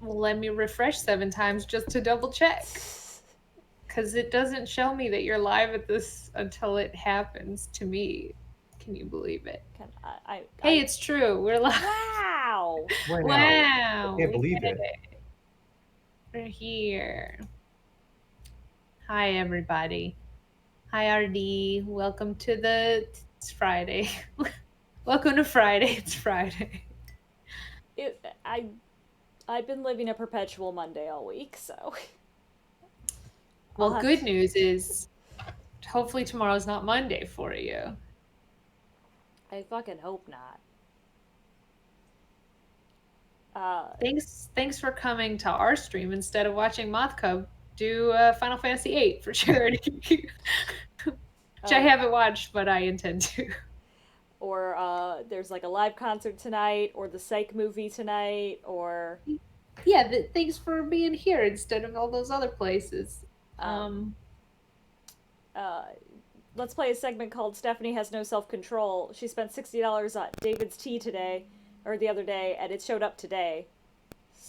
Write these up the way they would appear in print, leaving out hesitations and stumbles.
Well, let me refresh 7 times just to double check. Because it doesn't show me that you're live at this until it happens to me. Can you believe it? Hey, it's true. We're live. Wow! Wow. I Wow. can't We believe did it. it. We're here. Hi, everybody. Hi, RD. Welcome to It's Friday. Welcome to Friday. It's Friday. I've been living a perpetual Monday all week, so. Well, good news is hopefully tomorrow's not Monday for you. I fucking hope not. Thanks for coming to our stream instead of watching Moth Cub do Final Fantasy VIII for charity. Which I haven't watched, but I intend to. Or there's like a live concert tonight, or the Psych movie tonight, or Yeah, thanks for being here instead of all those other places. let's play a segment called Stephanie Has No Self-Control. She spent $60 on David's tea today, or the other day, and it showed up today.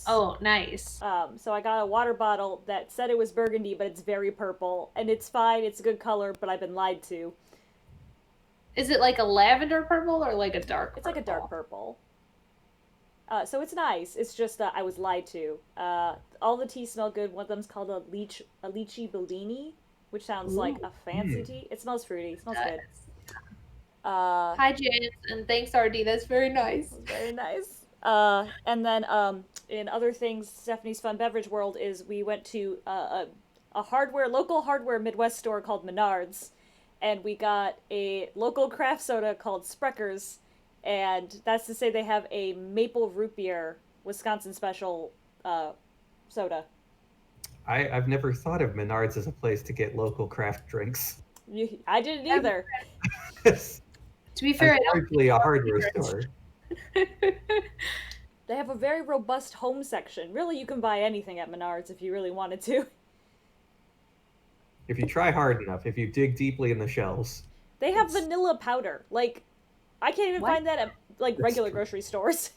Oh, nice. So I got a water bottle that said it was burgundy, but it's very purple, and it's fine, it's a good color, but I've been lied to. Is it like a lavender purple or like a dark purple? It's like a dark purple. So it's nice. It's just I was lied to. All the teas smell good. One of them's called a lychee bellini, which sounds like a fancy tea. It smells fruity. It smells good. Hi, James, and thanks, RD. That's very nice. Very nice. And then in other things, Stephanie's Fun Beverage World is we went to a local hardware Midwest store called Menards, and we got a local craft soda called Spreckers, and that's to say they have a maple root beer Wisconsin special soda. I've never thought of Menards as a place to get local craft drinks. I didn't either. To be fair, it's largely a hardware store. They have a very robust home section. Really, you can buy anything at Menards if you really wanted to. If you try hard enough, if you dig deeply in the shelves. They have vanilla powder. Like, I can't even find that at like regular grocery stores.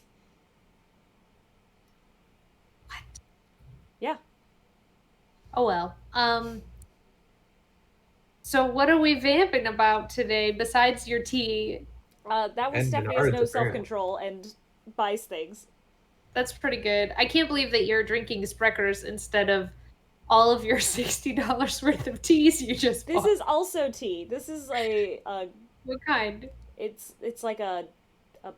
What? Yeah. Oh well. So what are we vamping about today besides your tea? That was Stephanie Has No Self-Control and buys things. That's pretty good. I can't believe that you're drinking Spreckers instead of all of your $60 worth of teas you just bought. This is also tea. This is a what kind? It's like a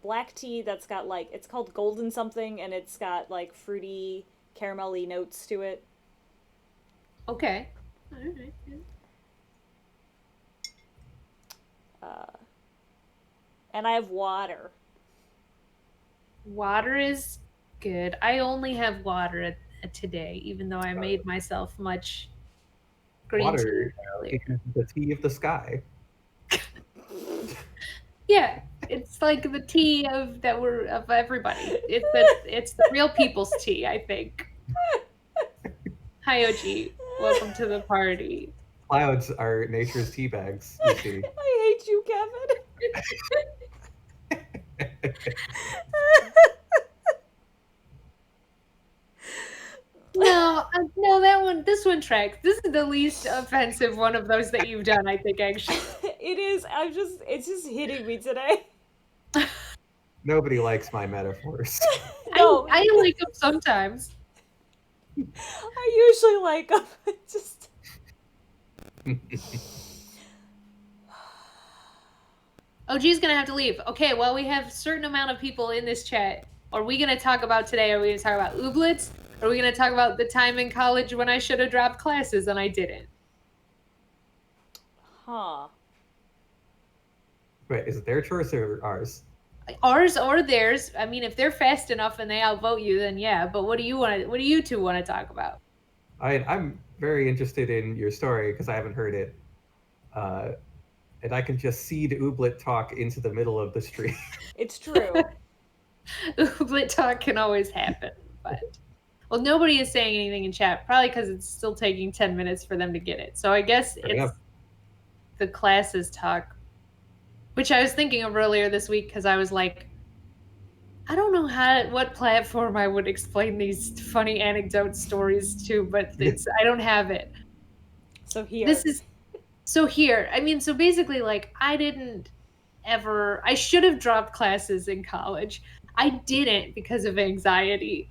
black tea that's got like, it's called golden something, and it's got like fruity caramelly notes to it. Okay. All right. And I have water. Water is good. I only have water today, even though I made myself much green tea earlier. The tea of the sky. Yeah, it's like the tea of everybody. It's the real people's tea, I think. Hi, OG. Welcome to the party. Clouds are nature's tea bags, you see. I hate you, Kevin. No, this one tracks. This is the least offensive one of those that you've done, I think, actually. It is. It's just hitting me today. Nobody likes my metaphors. No. I like them sometimes. I usually like them. Just. OG's gonna have to leave. Okay, well, we have a certain amount of people in this chat. Are we gonna talk about today? Are we gonna talk about ooblets? Are we gonna talk about the time in college when I should have dropped classes and I didn't? Huh. Wait, is it their choice or ours? Ours or theirs. I mean, if they're fast enough and they outvote you, then yeah. But what do you two want to talk about? I'm very interested in your story because I haven't heard it. And I can just seed ooblet talk into the middle of the stream. It's true. Ooblet talk can always happen, but well, nobody is saying anything in chat, probably because it's still taking 10 minutes for them to get it. So I guess it's the classes talk, which I was thinking of earlier this week because I was like, I don't know what platform I would explain these funny anecdote stories to, but I don't have it. So here. This is so here. I mean, so basically, like, I should have dropped classes in college. I didn't because of anxiety.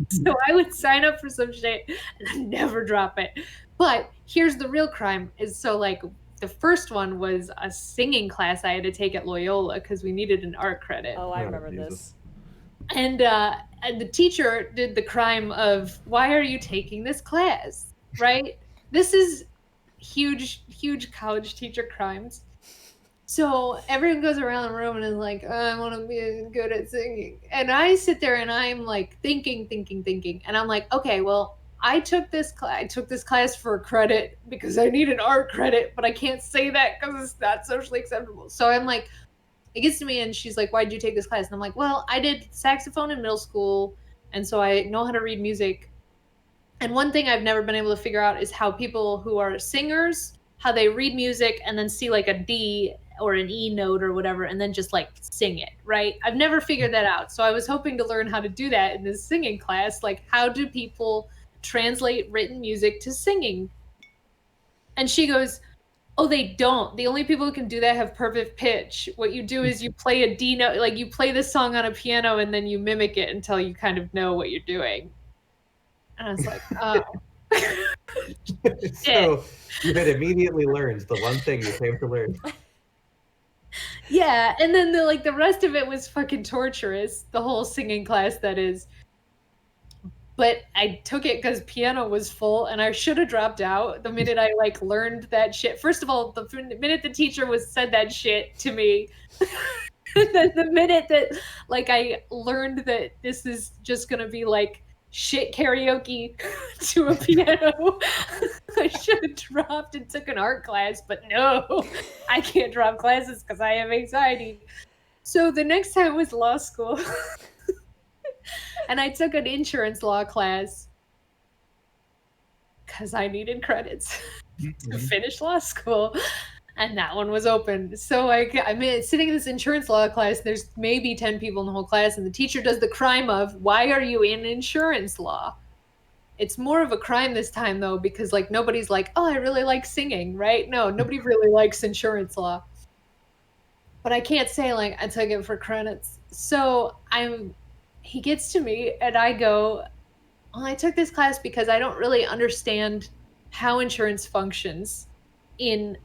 So I would sign up for some shit and I'd never drop it. But here's the real crime is so like the first one was a singing class I had to take at Loyola because we needed an art credit. Oh, I remember this. And the teacher did the crime of, why are you taking this class? Right? This is huge college teacher crimes. So everyone goes around the room and is like, oh, I want to be good at singing. And I sit there and I'm like thinking. And I'm like, okay, well, I took this class for credit because I need an art credit, but I can't say that because it's not socially acceptable. So I'm like, it gets to me and she's like, why did you take this class? And I'm like, well, I did saxophone in middle school. And so I know how to read music. And one thing I've never been able to figure out is how people who are singers, how they read music and then see like a D or an E note or whatever, and then just like sing it, right? I've never figured that out. So I was hoping to learn how to do that in this singing class. Like, how do people translate written music to singing? And she goes, oh, they don't. The only people who can do that have perfect pitch. What you do is you play a D note, like you play this song on a piano and then you mimic it until you kind of know what you're doing. And I was like, oh. So you had immediately learned the one thing you came to learn. Yeah, and then the rest of it was fucking torturous. The whole singing class, that is. But I took it because piano was full, and I should have dropped out the minute I like learned that shit. First of all, the minute the teacher said that shit to me, the minute that like I learned that this is just gonna be like shit karaoke to a piano, I should have dropped and took an art class, but no, I can't drop classes because I have anxiety. So the next time was law school. And I took an insurance law class because I needed credits to finish law school. And that one was open. So I'm sitting in this insurance law class. There's maybe 10 people in the whole class, and the teacher does the crime of, why are you in insurance law? It's more of a crime this time, though, because like nobody's like, oh, I really like singing, right? No, nobody really likes insurance law. But I can't say like I took it for credits. So he gets to me and I go, well, I took this class because I don't really understand how insurance functions in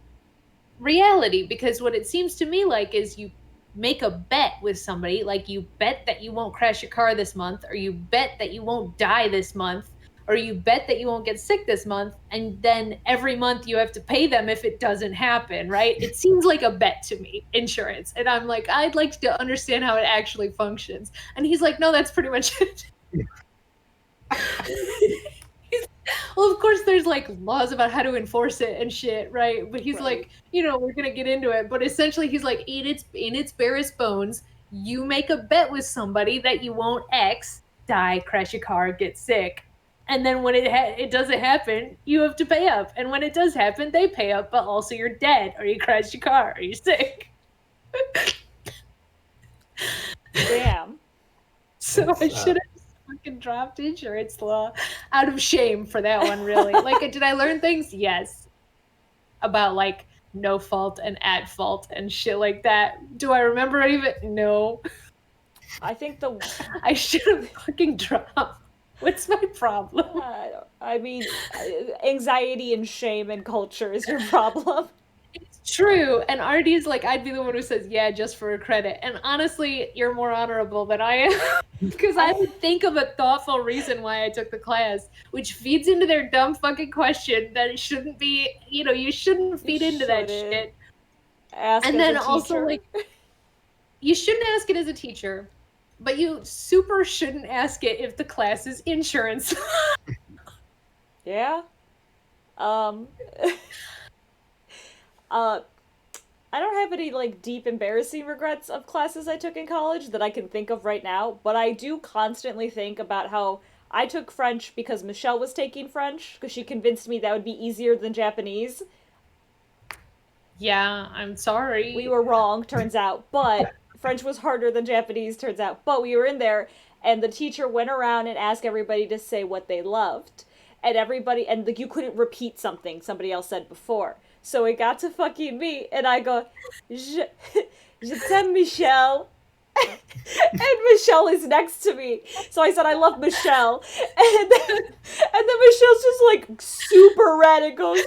reality, because what it seems to me like is you make a bet with somebody, like you bet that you won't crash your car this month, or you bet that you won't die this month, or you bet that you won't get sick this month, and then every month you have to pay them if it doesn't happen, right? It seems like a bet to me, insurance. And I'm like, I'd like to understand how it actually functions. And he's like, no, that's pretty much it. Well, of course there's like laws about how to enforce it and shit, right? But he's like, we're gonna get into it, but essentially he's like, in its barest bones, you make a bet with somebody that you won't X, die, crash your car, get sick, and then when it doesn't happen, you have to pay up, and when it does happen, they pay up, but also you're dead, or you crash your car, or you're sick. Damn. So I should have fucking dropped insurance law out of shame for that one, really. Like, did I learn things? Yes. About like no fault and at fault and shit like that. Do I remember any of it? No. I think I should have fucking dropped. What's my problem? I mean, anxiety and shame and culture is your problem. It's true. And Artie is like, I'd be the one who says, yeah, just for a credit. And honestly, you're more honorable than I am. Because I would think of a thoughtful reason why I took the class, which feeds into their dumb fucking question that it shouldn't be, you shouldn't feed into that shit. And then also, like, you shouldn't ask it as a teacher, but you super shouldn't ask it if the class is insurance. Yeah. I don't have any like deep embarrassing regrets of classes I took in college that I can think of right now, but I do constantly think about how I took French because Michelle was taking French because she convinced me that would be easier than Japanese. Yeah, I'm sorry. We were wrong, turns out, but French was harder than Japanese, turns out. But we were in there, and the teacher went around and asked everybody to say what they loved. And everybody, and like, you couldn't repeat something somebody else said before. So it got to fucking me, and I go, je t'aime Michelle. And Michelle is next to me. So I said, I love Michelle. And then Michelle's just like super red and goes,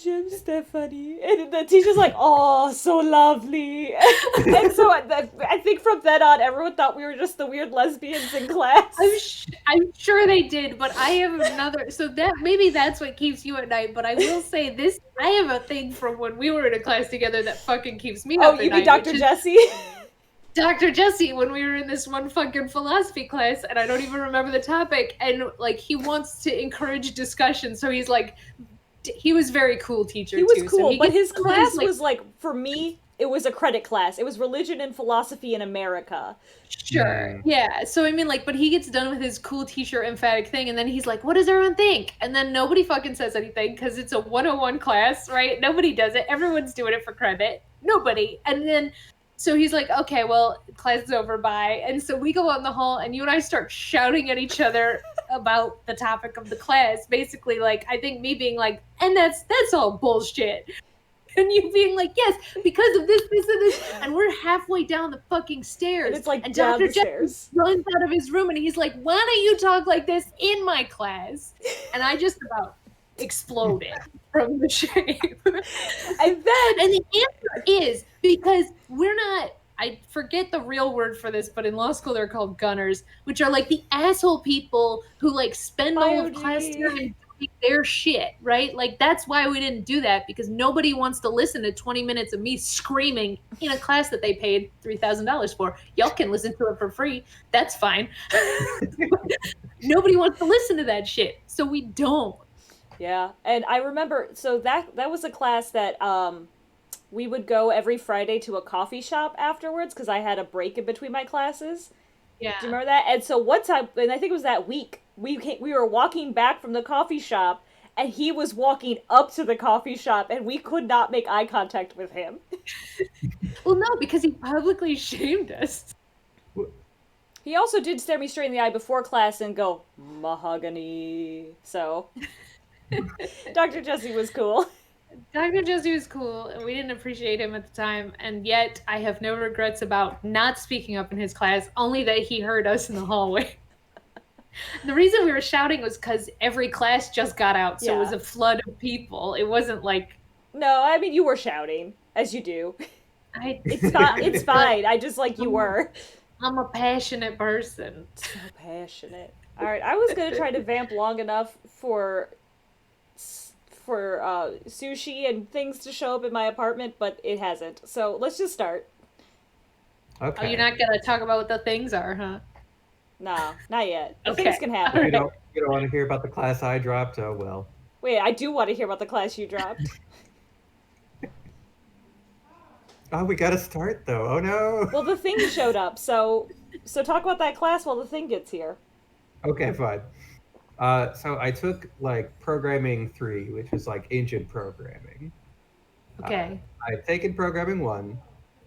J'aime Stephanie. And the teacher's like, oh, so lovely. And so I think from then on, everyone thought we were just the weird lesbians in class. I'm sure they did, but I have another. So that maybe that's what keeps you at night. But I will say this: I have a thing from when we were in a class together that fucking keeps me up at night. Oh, you mean Dr. Jesse? Dr. Jesse, when we were in this one fucking philosophy class, and I don't even remember the topic, and like he wants to encourage discussion, so he's like, he was very cool teacher. He was too, cool, so but his class was like, for me, it was a credit class. It was religion and philosophy in America. Sure. Yeah. So I mean, like, but he gets done with his cool teacher emphatic thing, and then he's like, what does everyone think? And then nobody fucking says anything because it's a 101 class, right? Nobody does it. Everyone's doing it for credit. Nobody. And then so he's like, okay, well, class is over, bye. And so we go out in the hall, and you and I start shouting at each other about the topic of the class. Basically, like, I think me being like, and that's all bullshit. And you being like, yes, because of this, and this. And we're halfway down the fucking stairs. And it's like, and down Dr. the stairs. runs out of his room, and he's like, why don't you talk like this in my class? And I just about exploded from the shame. And the answer is because we're not, I forget the real word for this, but in law school they're called gunners, which are like the asshole people who like spend all of class time doing their shit, right? Like that's why we didn't do that, because nobody wants to listen to 20 minutes of me screaming in a class that they paid $3,000 for. Y'all can listen to it for free. That's fine. Nobody wants to listen to that shit, so we don't. Yeah, and I remember, so that was a class that we would go every Friday to a coffee shop afterwards because I had a break in between my classes. Yeah. Do you remember that? And so one time, and I think it was that week, we were walking back from the coffee shop, and he was walking up to the coffee shop, and we could not make eye contact with him. Well, no, because he publicly shamed us. He also did stare me straight in the eye before class and go, mahogany. So, Dr. Jesse was cool. Dr. Jesse was cool, and we didn't appreciate him at the time, and yet I have no regrets about not speaking up in his class, only that he heard us in the hallway. The reason we were shouting was because every class just got out, so it was a flood of people. It wasn't like... No, I mean, you were shouting, as you do. It's fine. I just like you were. I'm a passionate person. So passionate. All right, I was going to try to vamp long enough for sushi and things to show up in my apartment, but it hasn't. So let's just start. Okay. Oh, you're not going to talk about what the things are, huh? No, not yet. Okay. Things can happen. You don't want to hear about the class I dropped? Oh, well. Wait, I do want to hear about the class you dropped. Oh, we gotta start, though. Oh, no. Well, the thing showed up, so talk about that class while the thing gets here. Okay, fine. So I took, like, Programming 3, which is, like, engine programming. Okay. I've taken Programming 1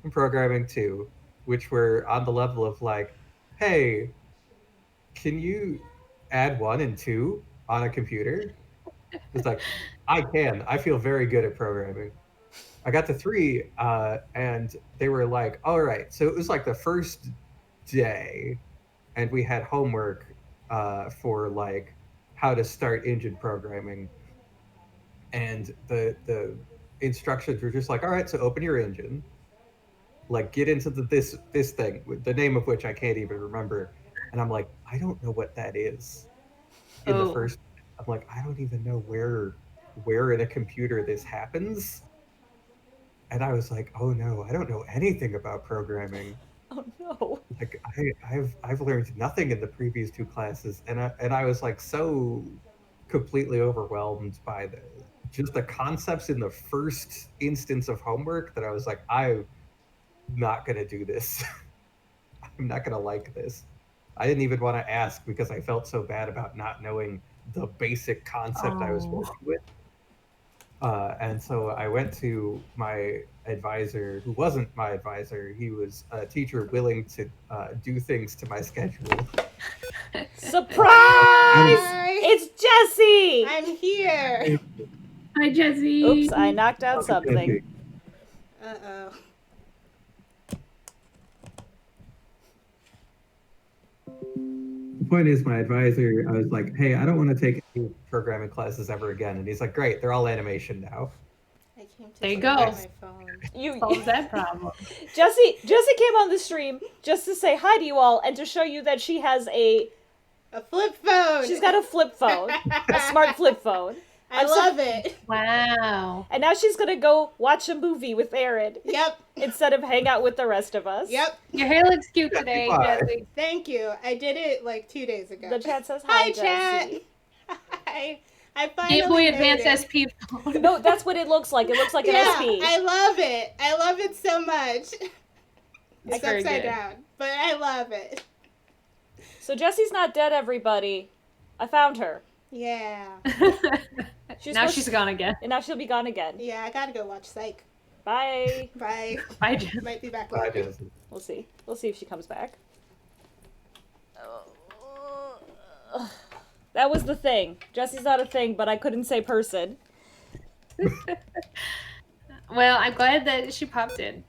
and Programming 2, which were on the level of, like, hey, can you add 1 and 2 on a computer? It's like, I can. I feel very good at programming. I got to 3, and they were like, all right. So it was like the first day, and we had homework for like how to start engine programming. And the instructions were just like, all right, so open your engine, like get into this thing, the name of which I can't even remember. And I'm like, I don't know what that is. In the first, I'm like, I don't even know where in a computer this happens. And I was like, oh no, I don't know anything about programming. Oh no. Like I've learned nothing in the previous 2 classes, and I was like so completely overwhelmed by the concepts in the first instance of homework that I was like, I'm not gonna do this. I'm not gonna like this. I didn't even want to ask because I felt so bad about not knowing the basic concept I was working with. And so I went to my advisor who wasn't my advisor. He was a teacher willing to do things to my schedule. Surprise! Hi. It's Jesse! I'm here. Hi, Jesse. Oops, I knocked out something. Uh-oh. The point is, my advisor, I was like, hey, I don't want to take any programming classes ever again. And he's like, great, they're all animation now. I came to There you see go. my phone. You Solves that problem. Jesse came on the stream just to say hi to you all and to show you that she has A flip phone. she's got a flip phone, a smart flip phone. I love it. Wow. And now she's gonna go watch a movie with Aaron Yep. instead of hang out with the rest of us. Yep. Your hair looks cute today, Bye. Jesse. Thank you. I did it like 2 days ago. The chat says Hi, hi, chat. Jesse. Hi. I finally Game Boy made Advance it. SP phone. No, that's what it looks like. It looks like an Yeah, SP. I love it. I love it so much. It's very upside good. down, but I love it. So Jessie's not dead, everybody. I found her. Yeah. Now she's gone again. And now she'll be gone again. Yeah, I gotta go watch Psych. Bye. Bye. Bye, Jesse. Might be back Bye, later. Jesse. We'll see. We'll see if she comes back. That was the thing. Jessie's not a thing, but I couldn't say person. Well, I'm glad that she popped in.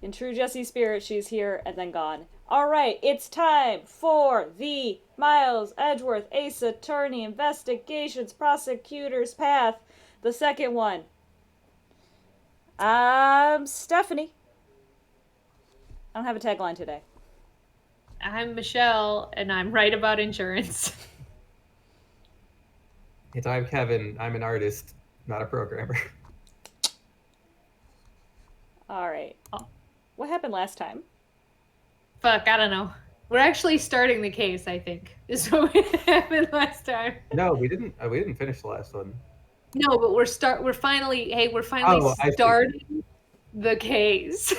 In true Jessie spirit, she's here and then gone. Alright, it's time for the Miles Edgeworth Ace Attorney Investigations Prosecutor's Path. The second one. I'm Stephanie. I don't have a tagline today. I'm Michelle, and I'm right about insurance. It's I'm Kevin. I'm an artist, not a programmer. Alright. What happened last time? Fuck, I don't know. We're actually starting the case, I think, is what happened last time. No, we didn't finish the last one. No, but we're finally Oh, I see. starting the case.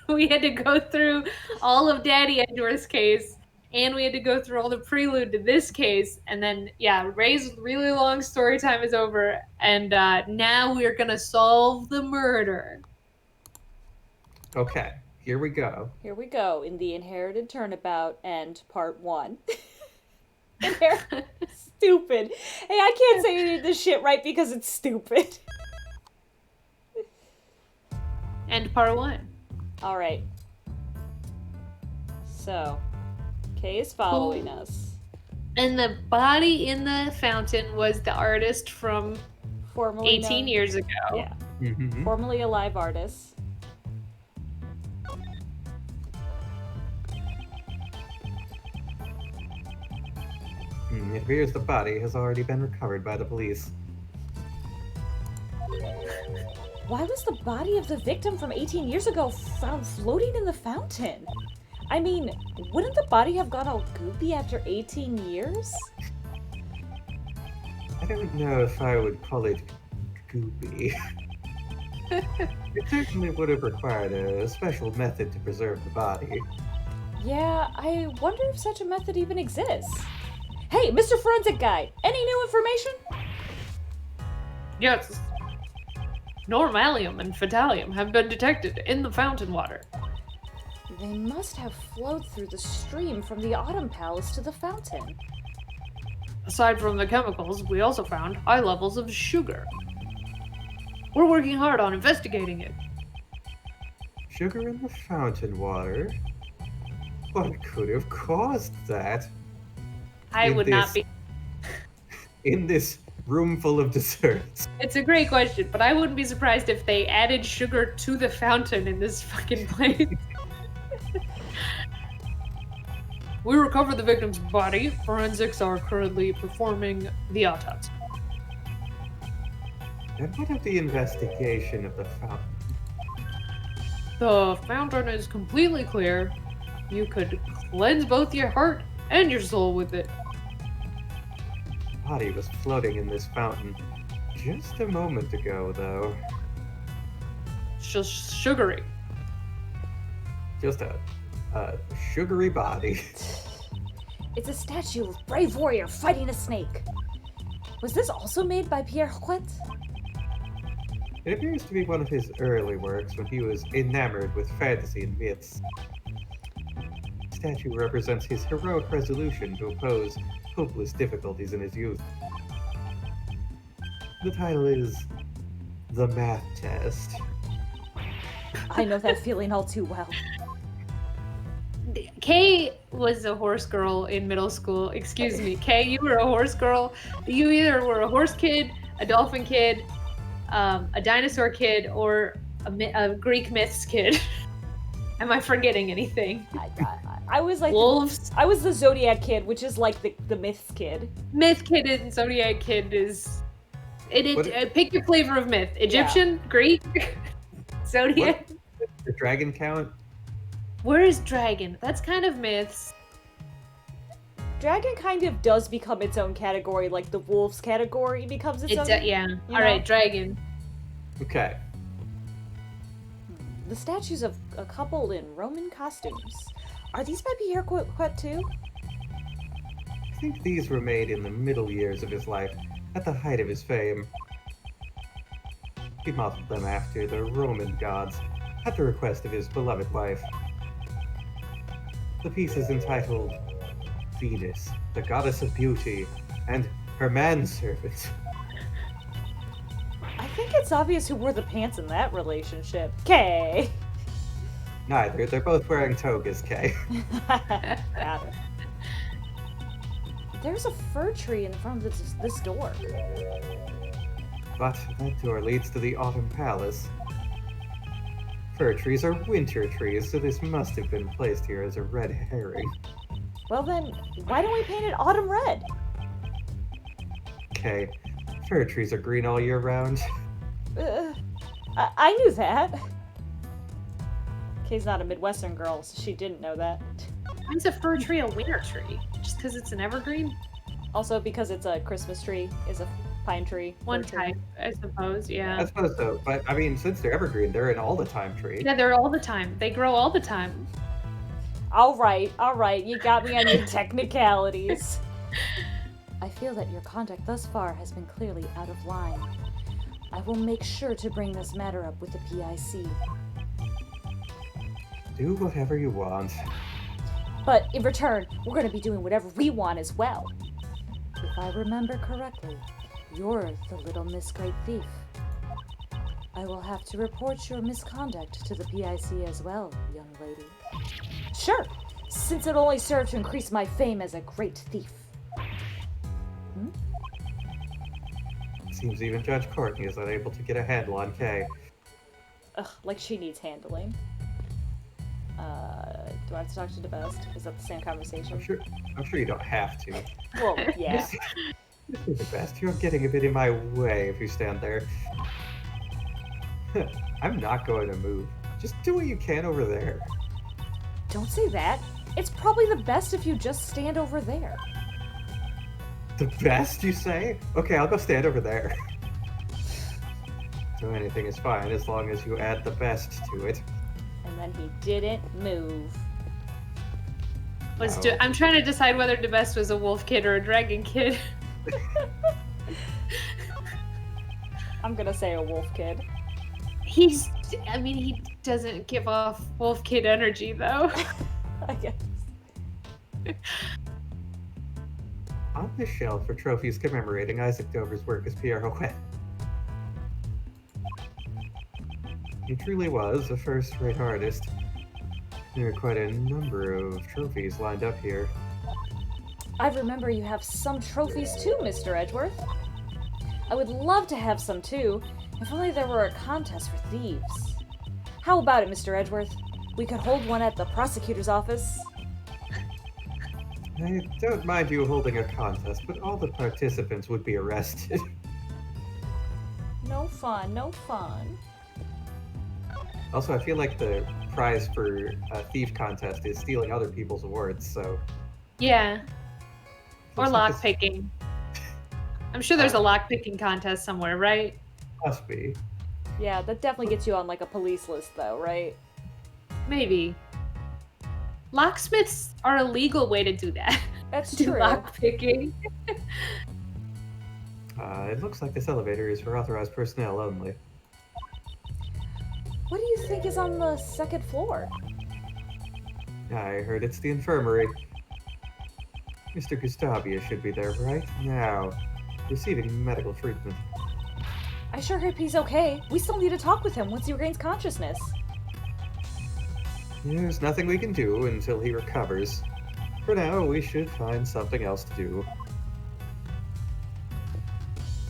We had to go through all of Daddy Edgeworth's case, and we had to go through all the prelude to this case, and then Ray's really long story time is over, and now we're gonna solve the murder. Okay, here we go. Here we go in the Inherited Turnabout and Part 1. Stupid. Hey, I can't say any of this shit right because it's stupid. And part 1. Alright. So, Kay is following us. And the body in the fountain was the artist from Formerly 18 known- years ago. Yeah. Mm-hmm. Formerly a live artist. It appears the body has already been recovered by the police. Why was the body of the victim from 18 years ago found floating in the fountain? I mean, wouldn't the body have gone all goopy after 18 years? I don't know if I would call it goopy. It certainly would have required a special method to preserve the body. Yeah, I wonder if such a method even exists. Hey, Mr. Forensic Guy, any new information? Yes. Normalium and phtalium have been detected in the fountain water. They must have flowed through the stream from the Autumn Palace to the fountain. Aside from the chemicals, we also found high levels of sugar. We're working hard on investigating it. Sugar in the fountain water? What could have caused that? I In would not this- be. In this room full of desserts. It's a great question, but I wouldn't be surprised if they added sugar to the fountain in this fucking place. We recovered the victim's body. Forensics are currently performing the autopsy. And what of the investigation of the fountain? The fountain is completely clear. You could cleanse both your heart and your soul with it. The body was floating in this fountain just a moment ago, though. It's just sugary. Just a sugary body. It's a statue of a brave warrior fighting a snake. Was this also made by Pierre Huet? It appears to be one of his early works when he was enamored with fantasy and myths. The statue represents his heroic resolution to oppose hopeless difficulties in his youth. The title is The Math Test. I know that feeling all too well. Kay was a horse girl in middle school. Excuse me, Kay, you were a horse girl. You either were a horse kid, a dolphin kid, a dinosaur kid, or a Greek myths kid. Am I forgetting anything? I was like wolves. I was the Zodiac kid, which is like the myths kid. Myth kid and Zodiac kid is. Pick your flavor of myth: Egyptian, Greek, Zodiac. The dragon count? Where is dragon? That's kind of myths. Dragon kind of does become its own category, like the wolves category becomes its own. Yeah. All right, dragon. Okay. The statues of a couple in Roman costumes. Are these by Pierre Quet too? I think these were made in the middle years of his life, at the height of his fame. He modeled them after the Roman gods, at the request of his beloved wife. The piece is entitled Venus, the Goddess of Beauty, and her manservant. I think it's obvious who wore the pants in that relationship. Kay! Neither, they're both wearing togas, Kay. Got it. There's a fir tree in front of this door. But that door leads to the Autumn Palace. Fir trees are winter trees, so this must have been placed here as a red herring. Well then, why don't we paint it autumn red? Okay, fir trees are green all year round. I knew that. Kay's not a Midwestern girl, so she didn't know that. When's a fir tree a winter tree? Just because it's an evergreen? Also because it's a Christmas tree, is a pine tree. One type, I suppose, yeah. I suppose so, but I mean, since they're evergreen, they're an all-the-time tree. Yeah, they're all the time. They grow all the time. All right, you got me on your technicalities. I feel that your conduct thus far has been clearly out of line. I will make sure to bring this matter up with the PIC. Do whatever you want. But in return, we're going to be doing whatever we want as well. If I remember correctly, you're the little Miss Great Thief. I will have to report your misconduct to the PIC as well, young lady. Sure, since it only served to increase my fame as a great thief. Seems even Judge Courtney is unable to get a handle on Kay. Ugh, like she needs handling. Do I have to talk to the best? Is that the same conversation? I'm sure you don't have to. Well, yeah. You're the best. You're getting a bit in my way if you stand there. I'm not going to move. Just do what you can over there. Don't say that. It's probably the best if you just stand over there. The best, you say? Okay, I'll go stand over there. So anything is fine as long as you add the best to it. And then he didn't move. I'm trying to decide whether DeBest was a wolf kid or a dragon kid. I'm gonna say a wolf kid. He doesn't give off wolf kid energy, though. I guess. On the shelf are trophies commemorating Isaac Dover's work as Pierre Houet. He truly was a first-rate artist. There are quite a number of trophies lined up here. I remember you have some trophies too, Mr. Edgeworth. I would love to have some too, if only there were a contest for thieves. How about it, Mr. Edgeworth? We could hold one at the prosecutor's office. I don't mind you holding a contest, but all the participants would be arrested. No fun, no fun. Also, I feel like the prize for a thief contest is stealing other people's awards, so... Yeah. Or Looks like lockpicking. I'm sure there's a lockpicking contest somewhere, right? Must be. Yeah, that definitely gets you on like a police list though, right? Maybe. Locksmiths are a legal way to do that. That's Do true. lockpicking. It looks like this elevator is for authorized personnel only. What do you think is on the second floor? I heard it's the infirmary. Mr. Gustavia should be there right now, receiving medical treatment. I sure hope he's okay. We still need to talk with him once he regains consciousness. There's nothing we can do until he recovers. For now, we should find something else to do.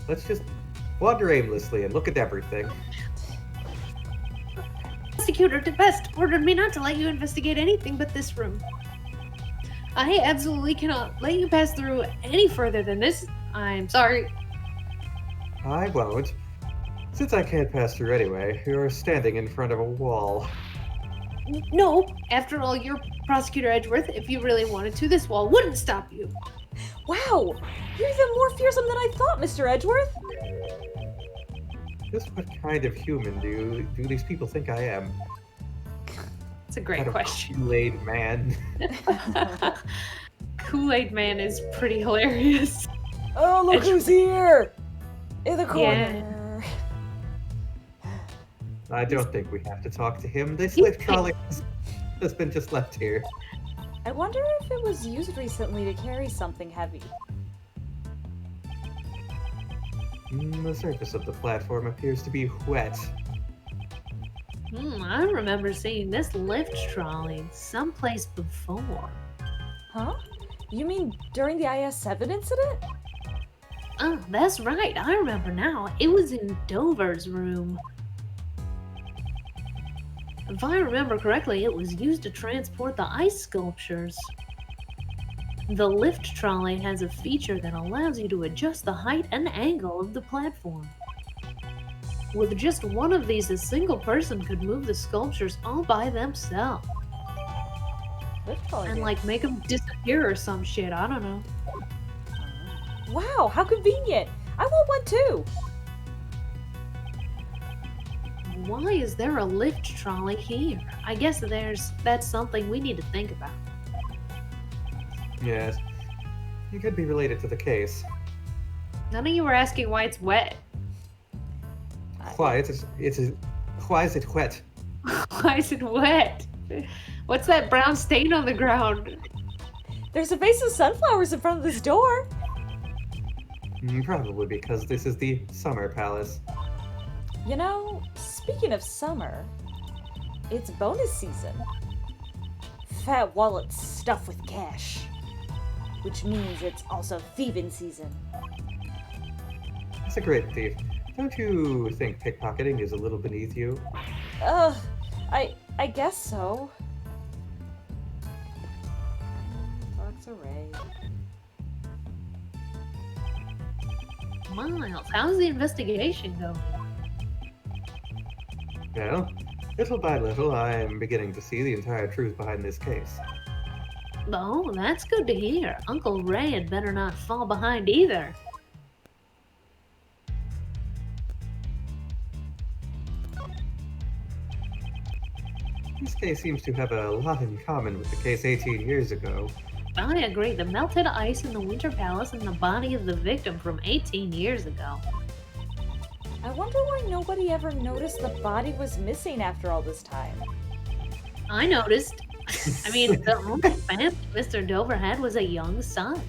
Let's just wander aimlessly and look at everything. Prosecutor DeBest ordered me not to let you investigate anything but this room. I absolutely cannot let you pass through any further than this. I'm sorry. I won't. Since I can't pass through anyway, you're standing in front of a wall. No, after all, you're Prosecutor Edgeworth. If you really wanted to, this wall wouldn't stop you. Wow! You're even more fearsome than I thought, Mr. Edgeworth! Just what kind of human do these people think I am? It's a great Kind of question. Kool-Aid man. Kool-Aid Man is pretty hilarious. Oh, look who's here! In the corner! Yeah. I don't think we have to talk to him. This lift trolley has been just left here. I wonder if it was used recently to carry something heavy. The surface of the platform appears to be wet. I remember seeing this lift trolley someplace before. Huh? You mean during the IS-7 incident? Oh, that's right. I remember now. It was in Dover's room. If I remember correctly, it was used to transport the ice sculptures. The lift trolley has a feature that allows you to adjust the height and angle of the platform. With just one of these, a single person could move the sculptures all by themselves. And like make them disappear or some shit, I don't know. Wow, how convenient! I want one too! Why is there a lift trolley here? I guess that's something we need to think about. Yes. It could be related to the case. None of you were asking why it's wet. Why is it wet? Why is it wet? What's that brown stain on the ground? There's a vase of sunflowers in front of this door! Probably because this is the Summer Palace. You know, speaking of summer, it's bonus season. Fat wallets stuffed with cash. Which means it's also thieving season. It's a great thief. Don't you think pickpocketing is a little beneath you? I guess so. Fox Array. Miles, how's the investigation going? Well, little by little, I am beginning to see the entire truth behind this case. Oh, that's good to hear. Uncle Ray had better not fall behind either. This case seems to have a lot in common with the case 18 years ago. I agree. The melted ice in the Winter Palace and the body of the victim from 18 years ago. I wonder why nobody ever noticed the body was missing after all this time. I noticed. I mean, the only family Mr. Dover had was a young son.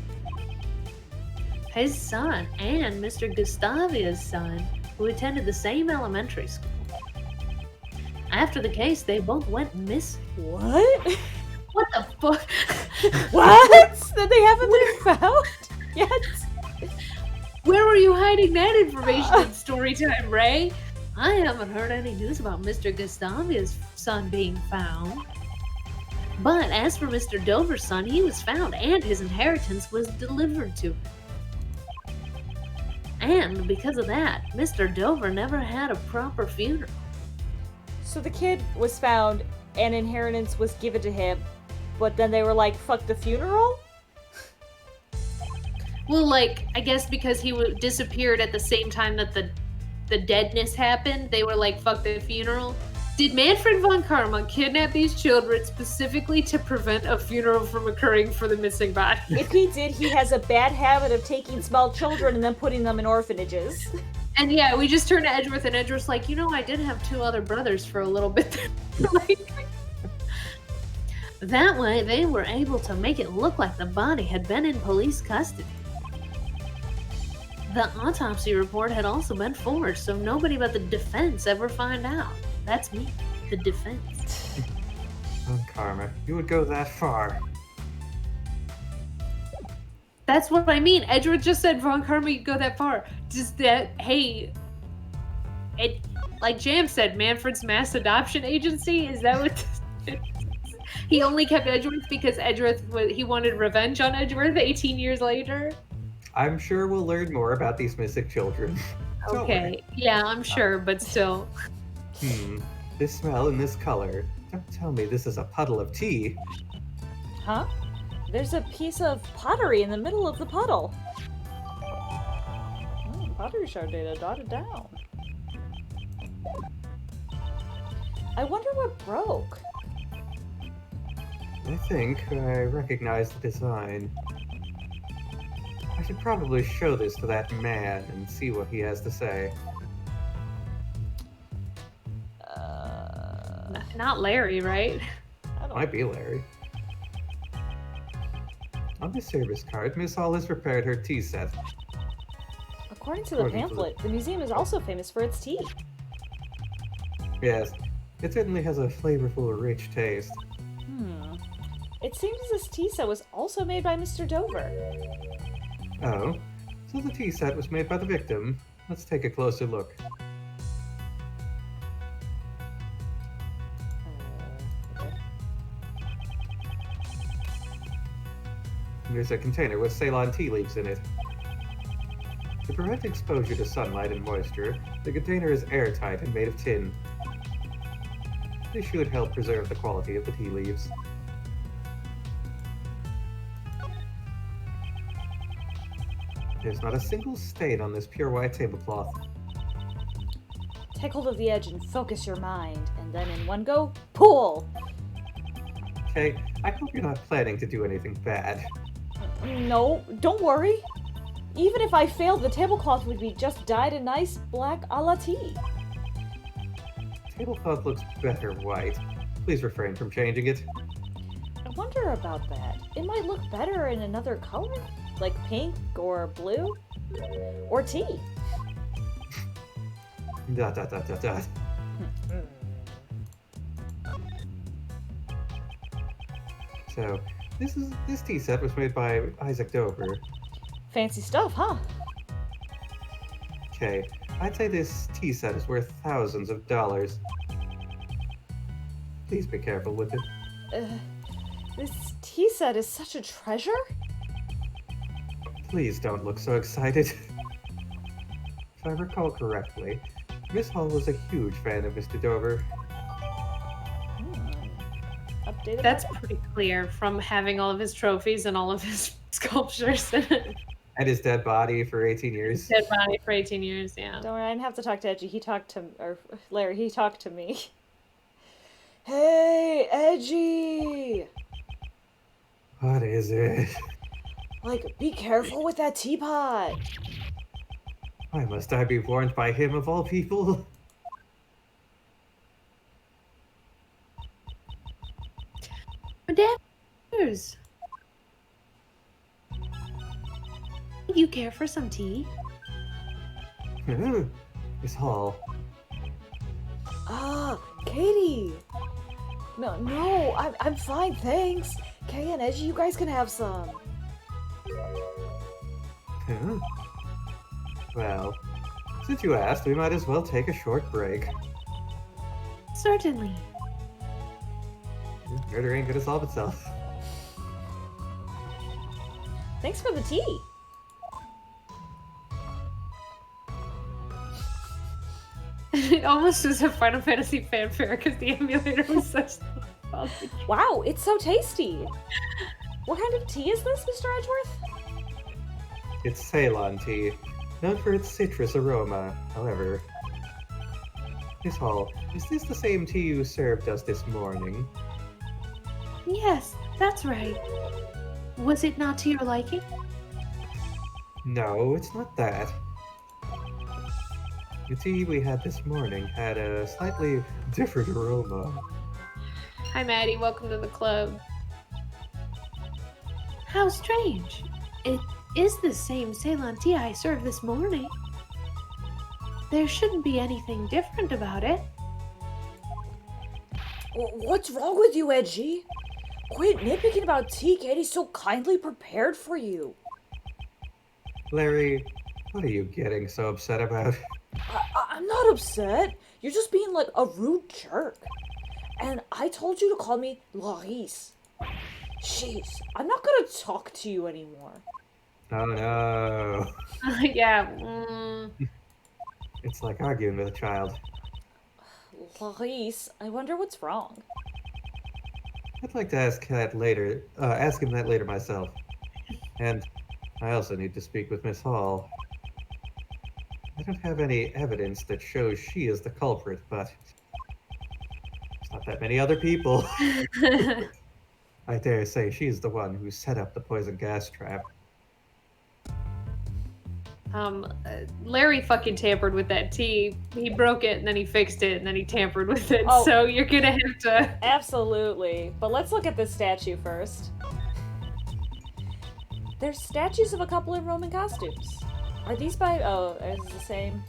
His son and Mr. Gustavia's son, who attended the same elementary school. After the case, they both went missing. What? What the fuck? What? That they haven't been found yet? Where were you hiding that information in story time, Ray? I haven't heard any news about Mr. Gustavia's son being found. But as for Mr. Dover's son, he was found and his inheritance was delivered to him. And because of that, Mr. Dover never had a proper funeral. So the kid was found and inheritance was given to him, but then they were like, fuck the funeral? Well, like, I guess because he disappeared at the same time that the deadness happened, they were like, fuck the funeral. Did Manfred von Karma kidnap these children specifically to prevent a funeral from occurring for the missing body? If he did, he has a bad habit of taking small children and then putting them in orphanages. And yeah, we just turned to Edgeworth, and Edgeworth's like, I did have 2 other brothers for a little bit. Like, that way, they were able to make it look like the body had been in police custody. The autopsy report had also been forged, so nobody but the defense ever find out. That's me, the defense. Oh, Karma, you would go that far. That's what I mean. Edgeworth just said Von Karma, you'd go that far. Just that, hey, like Jam said, Manfred's mass adoption agency? Is that what he only kept Edgeworth because he wanted revenge on Edgeworth 18 years later? I'm sure we'll learn more about these missing children. Okay, yeah, I'm sure, but still. This smell and this color. Don't tell me this is a puddle of tea. Huh? There's a piece of pottery in the middle of the puddle. Pottery shard data dotted down. I wonder what broke. I think I recognize the design. I should probably show this to that man and see what he has to say. Not Larry, right? Might be Larry. On this service card, Miss Hall has prepared her tea set. According to the pamphlet, the museum is also famous for its tea. Yes, it certainly has a flavorful, rich taste. It seems this tea set was also made by Mr. Dover. Oh, so the tea set was made by the victim. Let's take a closer look. There's a container with Ceylon tea leaves in it. To prevent exposure to sunlight and moisture, the container is airtight and made of tin. This should help preserve the quality of the tea leaves. There's not a single stain on this pure white tablecloth. Take hold of the edge and focus your mind, and then in one go, pull! Okay, I hope you're not planning to do anything bad. No, don't worry. Even if I failed, the tablecloth would be just dyed a nice black a la tea. Tablecloth looks better white. Please refrain from changing it. I wonder about that. It might look better in another color? Like pink or blue? Or tea? Dot dot dot dot dot. So, this tea set was made by Isaac Dover. Fancy stuff, huh? Okay, I'd say this tea set is worth thousands of dollars. Please be careful with it. This tea set is such a treasure? Please don't look so excited. If I recall correctly, Miss Hall was a huge fan of Mr. Dover. Updated. That's pretty clear from having all of his trophies and all of his sculptures. And his dead body for 18 years. Dead body for 18 years, yeah. Don't worry, I didn't have to talk to Edgy. Larry, he talked to me. Hey, Edgy! What is it? Like, be careful with that teapot. Why must I be warned by him of all people? Madame, you care for some tea? Miss Hall. Ah, Katie. No, I'm fine, thanks. Kay and Edgy, you guys can have some. Huh? Well, since you asked, we might as well take a short break. Certainly. Murder ain't gonna solve itself. Thanks for the tea. It almost was a Final Fantasy fanfare because the emulator was such. Wow, it's so tasty. What kind of tea is this, Mr. Edgeworth? It's Ceylon tea, known for its citrus aroma. However, Miss Hall, is this the same tea you served us this morning? Yes, that's right. Was it not to your liking? No, it's not that. The tea we had this morning had a slightly different aroma. Hi, Maddie. Welcome to the club. How strange. It is the same Ceylon tea I served this morning. There shouldn't be anything different about it. What's wrong with you, Edgy? Quit nitpicking about tea Katie so kindly prepared for you. Larry, what are you getting so upset about? I'm not upset. You're just being like a rude jerk. And I told you to call me Laris. Jeez, I'm not gonna talk to you anymore. Oh no. Yeah. It's like arguing with a child. Laris, I wonder what's wrong. I'd like to ask him that later myself. And I also need to speak with Miss Hall. I don't have any evidence that shows she is the culprit, but there's not that many other people. I dare say she's the one who set up the poison gas trap. Larry fucking tampered with that tea. He broke it and then he fixed it and then he tampered with it. Oh. So you're gonna have to. Absolutely. But let's look at this statue first. There's statues of a couple in Roman costumes. Are these by... Oh, is it the same?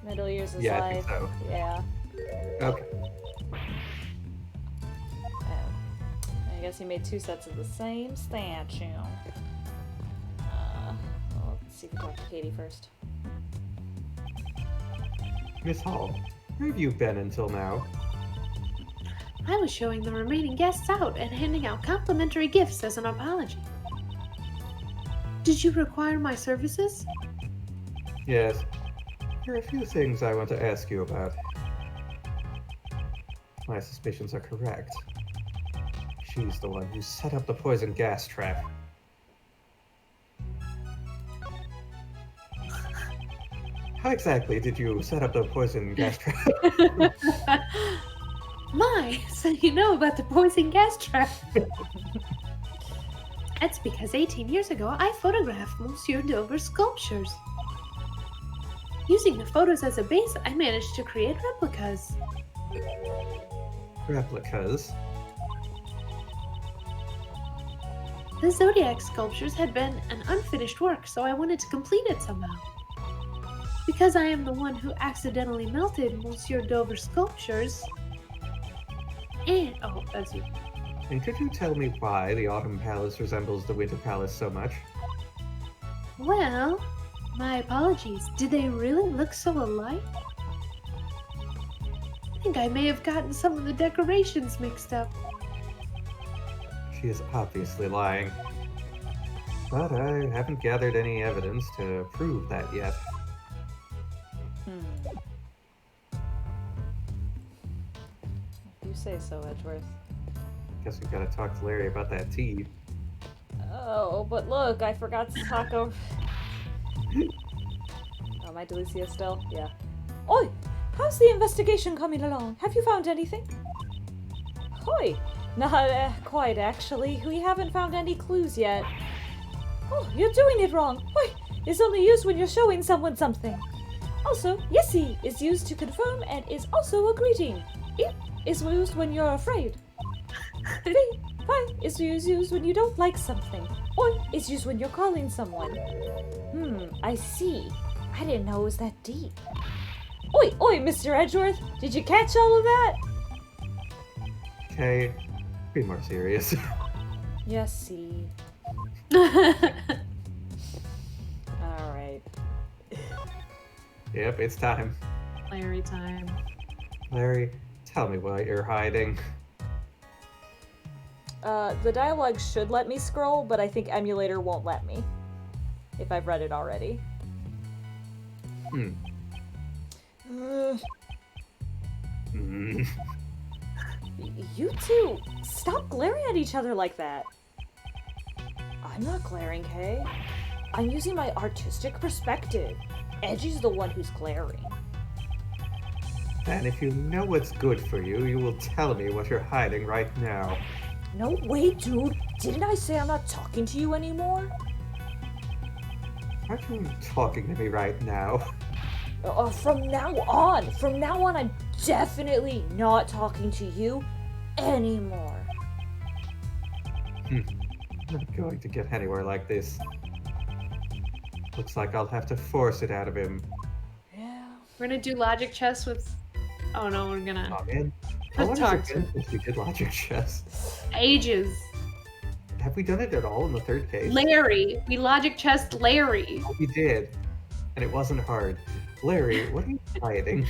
Middle Years of Yeah, I Life. think so. Yeah. Okay. I guess he made 2 sets of the same statue. Well, let's see if we talk to Katie first. Miss Hall, where have you been until now? I was showing the remaining guests out and handing out complimentary gifts as an apology. Did you require my services? Yes. There are a few things I want to ask you about. My suspicions are correct. She's the one who set up the poison gas trap. How exactly did you set up the poison gas trap? My, so you know about the poison gas trap. That's because 18 years ago I photographed Monsieur Dover's sculptures. Using the photos as a base, I managed to create replicas. Replicas? The Zodiac sculptures had been an unfinished work, so I wanted to complete it somehow. Because I am the one who accidentally melted Monsieur Dover's sculptures. And, oh, that's you. And could you tell me why the Autumn Palace resembles the Winter Palace so much? Well, my apologies. Did they really look so alike? I think I may have gotten some of the decorations mixed up. She is obviously lying. But I haven't gathered any evidence to prove that yet. You say so, Edgeworth. Guess we gotta talk to Larry about that tea. Oh, but look, I forgot to talk over... Oh, am I Delicia still? Yeah. Oi! How's the investigation coming along? Have you found anything? Oi! Not quite, actually. We haven't found any clues yet. Oh, you're doing it wrong. Oi! It's only used when you're showing someone something. Also, yesi is used to confirm and is also a greeting. It is used when you're afraid. Fi is used when you don't like something. Oi is used when you're calling someone. I see. I didn't know it was that deep. Oi, Mr. Edgeworth, did you catch all of that? Okay, be more serious. Yes, see. Alright. Yep, it's time. Larry time. Larry, tell me what you're hiding. The dialogue should let me scroll, but I think emulator won't let me. If I've read it already. You two, stop glaring at each other like that. I'm not glaring, Kay. I'm using my artistic perspective. Edgy's the one who's glaring. And if you know what's good for you, you will tell me what you're hiding right now. No way, dude. Didn't I say I'm not talking to you anymore? Aren't you talking to me right now? From now on, I'm definitely not talking to you anymore. I'm not going to get anywhere like this. Looks like I'll have to force it out of him. Yeah. We're gonna do logic chess with. Oh no, we're gonna. Oh man. How long Let's has talk it to been since we did logic chess? ages. Have we done it at all in the third case? Larry. We logic chessed Larry. Oh, we did. And it wasn't hard. Larry, what are you hiding?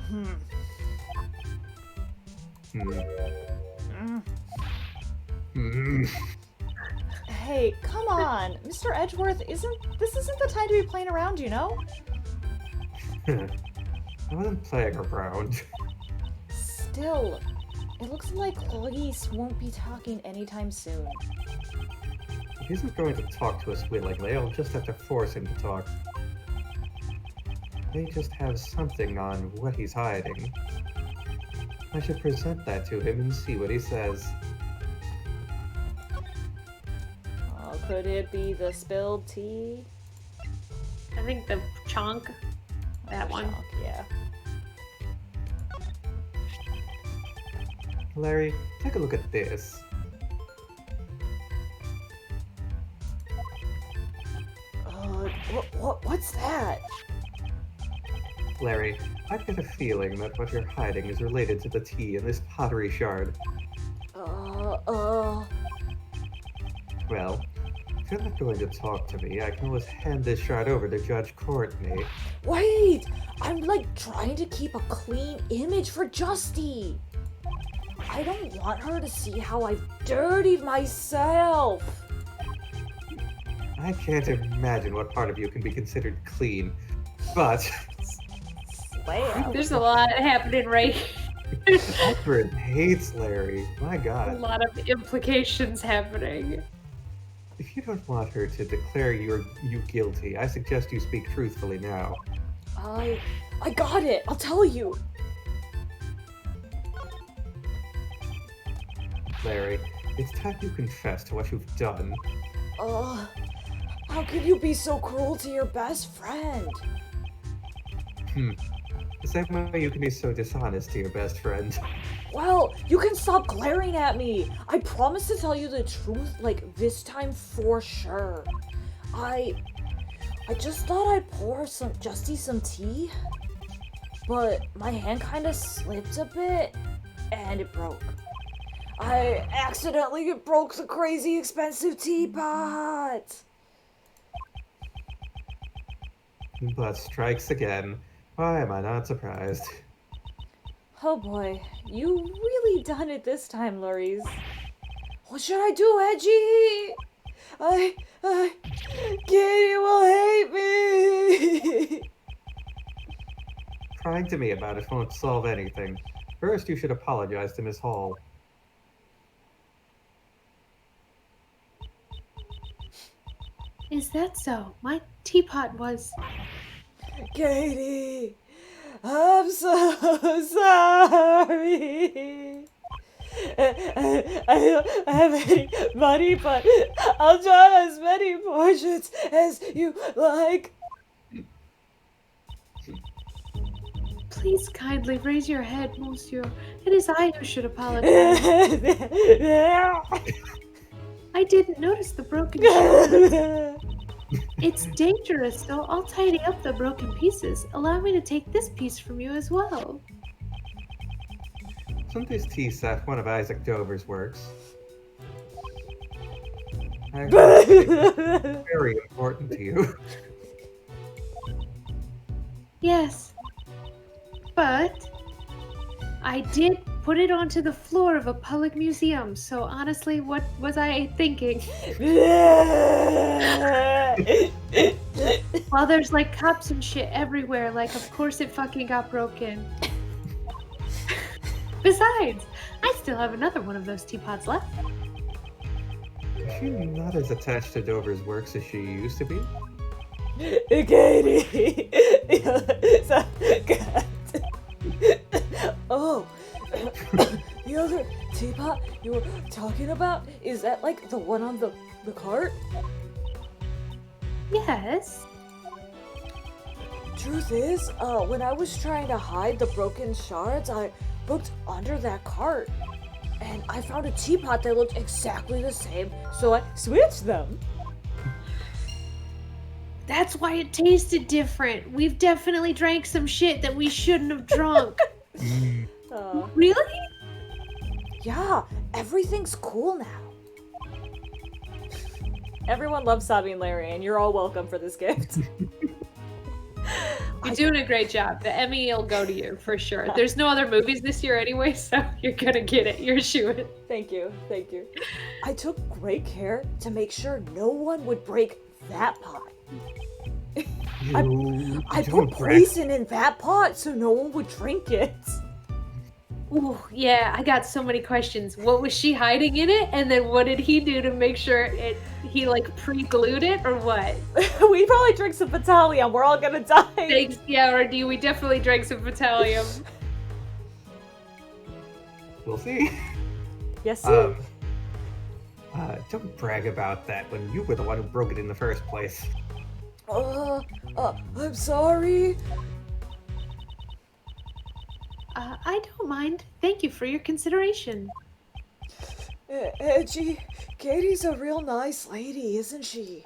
Hmm. Hey, come on, Mr. Edgeworth, this isn't the time to be playing around, you know? I wasn't playing around. Still, it looks like Luis won't be talking anytime soon. He isn't going to talk to us willingly. I'll just have to force him to talk. They just have something on what he's hiding. I should present that to him and see what he says. Oh, could it be the spilled tea? I think the chonk. That one. Shock, yeah. Larry, take a look at this. What's that? Larry, I get a feeling that what you're hiding is related to the tea in this pottery shard. Well, if you're not going to talk to me, I can always hand this shard over to Judge Courtney. Wait! I'm like trying to keep a clean image for Justy. I don't want her to see how I've dirtied myself. I can't imagine what part of you can be considered clean, but... Wow. There's a lot happening right here. Edward hates Larry. My A god. lot of implications happening. If you don't want her to declare you guilty, I suggest you speak truthfully now. I got it. I'll tell you. Larry, it's time you confess to what you've done. How could you be so cruel to your best friend? The same way you can be so dishonest to your best friend. Well, you can stop glaring at me. I promise to tell you the truth, like this time for sure. I just thought I'd pour Justy some tea, but my hand kind of slipped a bit, and it broke. I accidentally broke the crazy expensive teapot. But strikes again. Why am I not surprised? Oh boy, you really done it this time, Luis. What should I do, Edgy? Katie will hate me. Crying to me about it won't solve anything. First, you should apologize to Miss Hall. Is that so? My teapot was. Katie, I'm so sorry. I don't have any money, but I'll draw as many portraits as you like. Please kindly raise your head, monsieur. It is I who should apologize. I didn't notice the broken shell. It's dangerous, so I'll tidy up the broken pieces. Allow me to take this piece from you as well. Isn't this tea set one of Isaac Dover's works? It's very important to you. Yes. But I did put it onto the floor of a public museum, so honestly, what was I thinking? Well, there's like cups and shit everywhere, like of course it fucking got broken. Besides, I still have another one of those teapots left. Is she not as attached to Dover's works as she used to be? Katie! Oh, the other teapot you were talking about? Is that like the one on the cart? Yes. Truth is, when I was trying to hide the broken shards, I looked under that cart, and I found a teapot that looked exactly the same, so I switched them. That's why it tasted different. We've definitely drank some shit that we shouldn't have drunk. Really? Yeah, everything's cool now. Everyone loves Sabi and Larry, and you're all welcome for this gift. You're doing a great job. The Emmy will go to you for sure. There's no other movies this year anyway, so you're gonna get it. You're shooing. Thank you. I took great care to make sure no one would break that pot. I put poison in that pot so no one would drink it. Ooh, yeah, I got so many questions. What was she hiding in it? And then what did he do to make sure he like pre-glued it or what? We probably drank some Valium. We're all gonna die. Thanks, yeah, RD, we definitely drank some Valium. We'll see. Yes, Don't brag about that when you were the one who broke it in the first place. I'm sorry. I don't mind. Thank you for your consideration. Edgy, Katie's a real nice lady, isn't she?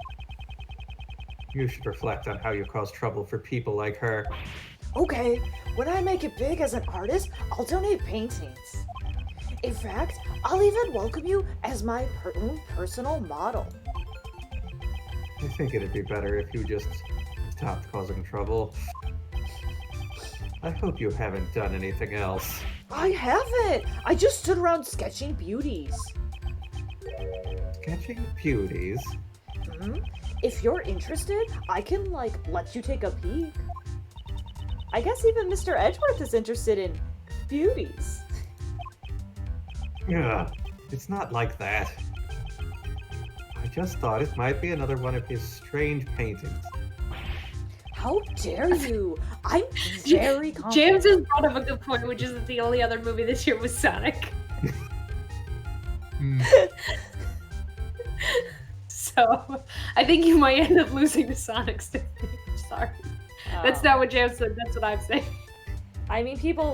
You should reflect on how you cause trouble for people like her. Okay, when I make it big as an artist, I'll donate paintings. In fact, I'll even welcome you as my own personal model. I think it'd be better if you just stopped causing trouble. I hope you haven't done anything else. I haven't! I just stood around sketching beauties. Sketching beauties? If you're interested, I can, let you take a peek. I guess even Mr. Edgeworth is interested in beauties. Yeah, it's not like that. I just thought it might be another one of his strange paintings. How dare you? I'm very confident. James has brought up a good point, which is that the only other movie this year was Sonic. So, I think you might end up losing to Sonic, Stephanie. I'm sorry. That's not what James said, that's what I'm saying. I mean, people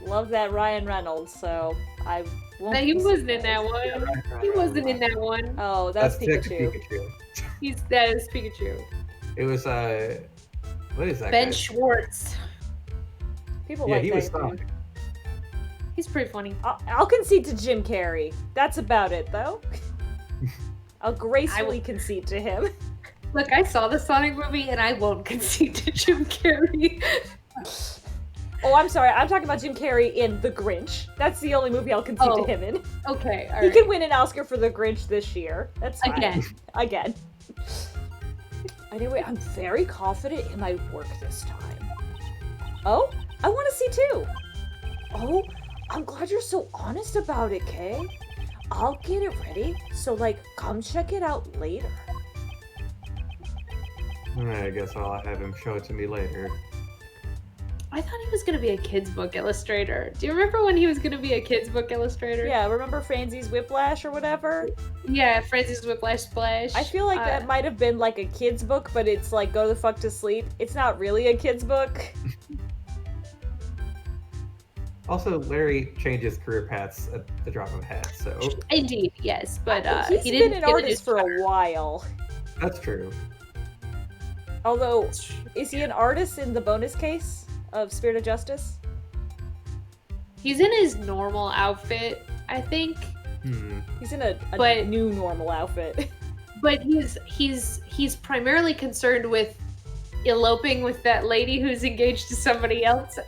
love that Ryan Reynolds, so I won't... No, he wasn't in that one. He wasn't in that one. Oh, that's Pikachu. That is Pikachu. It was, what is that Ben guy? Schwartz. People Yeah, like he that. was Sonic. He's pretty funny. I'll concede to Jim Carrey. That's about it, though. I'll gracefully concede to him. Look, I saw the Sonic movie, and I won't concede to Jim Carrey. Oh, I'm sorry. I'm talking about Jim Carrey in The Grinch. That's the only movie I'll concede to him in. Okay, all He right. can win an Oscar for The Grinch this year. That's fine. Again. Anyway, I'm very confident in my work this time. Oh, I want to see too. Oh, I'm glad you're so honest about it, Kay. I'll get it ready, so come check it out later. I guess I'll have him show it to me later. I thought he was going to be a kid's book illustrator. Do you remember when he was going to be a kid's book illustrator? Yeah, remember Franzie's Whiplash or whatever? Yeah, Francis Whiplash Splash. I feel like that might have been a kid's book, but it's go the fuck to sleep. It's not really a kid's book. Also, Larry changes career paths at the drop of a hat, so... Indeed, yes, but he's he didn't been an get artist for a while. That's true. Although, is he an artist in the bonus case of Spirit of Justice? He's in his normal outfit, I think. He's in a new normal outfit. But he's primarily concerned with eloping with that lady who's engaged to somebody else.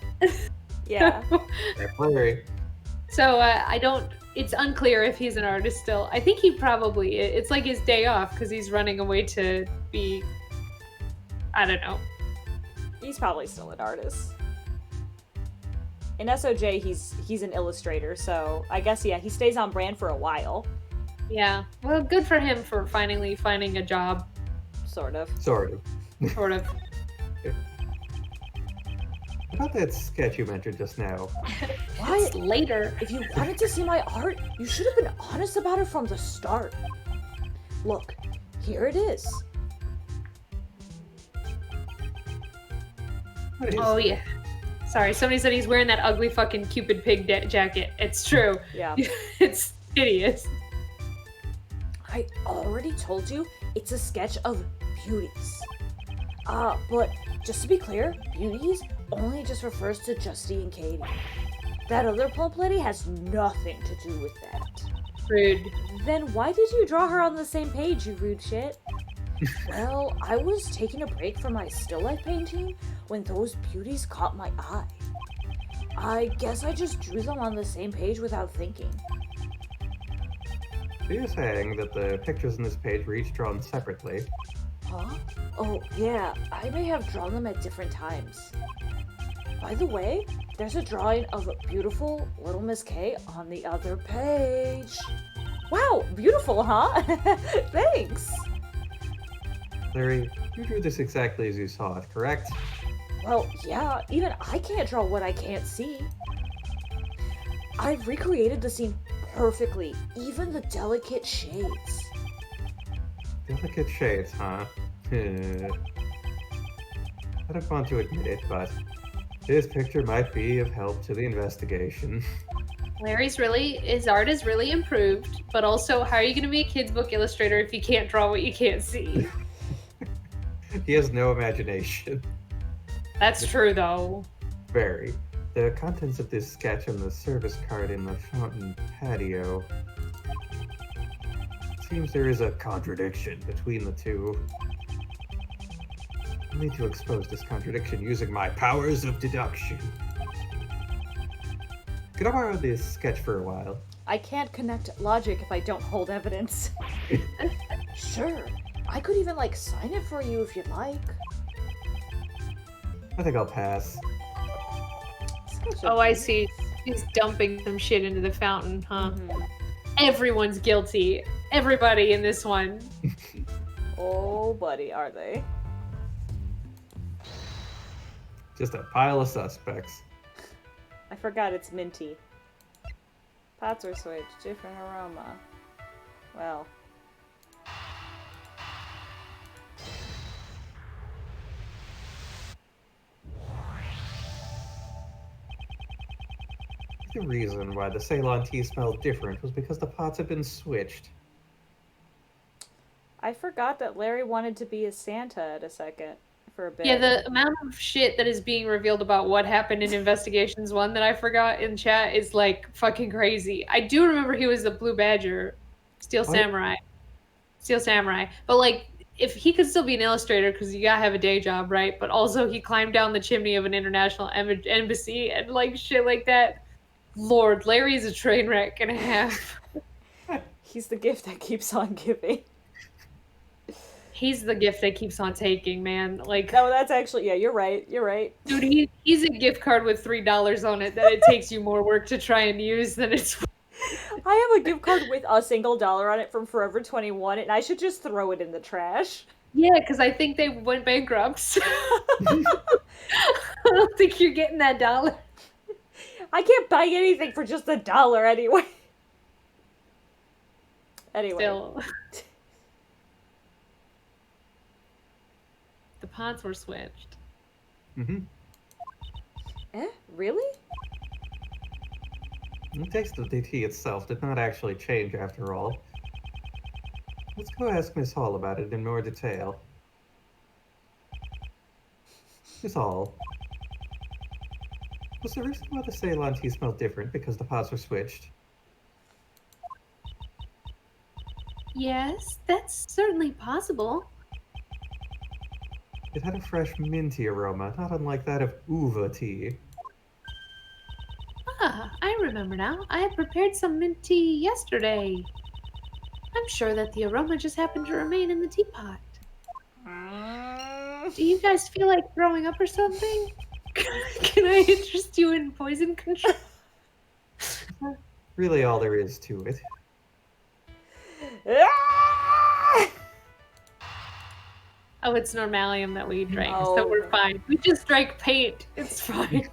Yeah. Larry. So it's unclear if he's an artist still. I think he probably, it's like his day off because he's running away to be, I don't know. He's probably still an artist. In SOJ, he's an illustrator, so I guess, yeah, he stays on brand for a while. Yeah. Well, good for him for finally finding a job. Sort of. Sort of. Sort of. About that sketch you mentioned just now. What? Later. If you wanted to see my art, you should have been honest about it from the start. Look, here it is. What is Oh that? yeah. Sorry, somebody said he's wearing that ugly fucking Cupid pig jacket. It's true. Yeah. It's hideous. I already told you it's a sketch of beauties. But just to be clear, beauties only just refers to Justy and Katie. That other plump lady has nothing to do with that. Rude. Then why did you draw her on the same page, you rude shit? Well, I was taking a break from my still life painting when those beauties caught my eye. I guess I just drew them on the same page without thinking. So you're saying that the pictures in this page were each drawn separately? Huh? Oh, yeah, I may have drawn them at different times. By the way, there's a drawing of a beautiful Little Miss K on the other page. Wow, beautiful, huh? Thanks! Larry, you drew this exactly as you saw it, correct? Well, yeah, even I can't draw what I can't see. I've recreated the scene perfectly, even the delicate shades. Delicate shades, huh? I don't want to admit it, but this picture might be of help to the investigation. His art is really improved, but also, how are you going to be a kid's book illustrator if you can't draw what you can't see? He has no imagination. That's true, though. Very. The contents of this sketch on the service card in the fountain patio. Seems there is a contradiction between the two. I need to expose this contradiction using my powers of deduction. Could I borrow this sketch for a while? I can't connect logic if I don't hold evidence. Sure, I could even, sign it for you if you'd like. I think I'll pass. Oh, I see. He's dumping some shit into the fountain, huh? Mm-hmm. Everyone's guilty. Everybody in this one. Oh, buddy, are they? Just a pile of suspects. I forgot it's minty. Pots are switched, different aroma. Well. The reason why the Ceylon tea smelled different was because the pots had been switched. I forgot that Larry wanted to be a Santa at a second. For a bit. Yeah, the amount of shit that is being revealed about what happened in Investigations 1 that I forgot in chat is, fucking crazy. I do remember he was the Blue Badger, Steel Samurai. But, if he could still be an illustrator, because you gotta have a day job, right? But also he climbed down the chimney of an international embassy and, shit like that. Lord, Larry's a train wreck and a half. He's the gift that keeps on giving. He's the gift that keeps on taking, man. No, that's actually, yeah, you're right. Dude, he's a gift card with $3 on it that it takes you more work to try and use than it's. I have a gift card with a single dollar on it from Forever 21, and I should just throw it in the trash. Yeah, because I think they went bankrupt. I don't think you're getting that dollar. I can't buy anything for just $1 anyway. Still. The pots were switched. Mm-hmm. Really? The taste of the tea itself did not actually change after all. Let's go ask Miss Hall about it in more detail. Miss Hall, was the reason why the Ceylon tea smelled different because the pots were switched? Yes, that's certainly possible. It had a fresh minty aroma, not unlike that of uva tea. Ah, I remember now. I had prepared some mint tea yesterday. I'm sure that the aroma just happened to remain in the teapot. Do you guys feel like throwing up or something? Can I interest you in poison control? Really all there is to it. Oh, it's Normalium that we drank, Oh. so we're fine. We just drank paint. It's fine.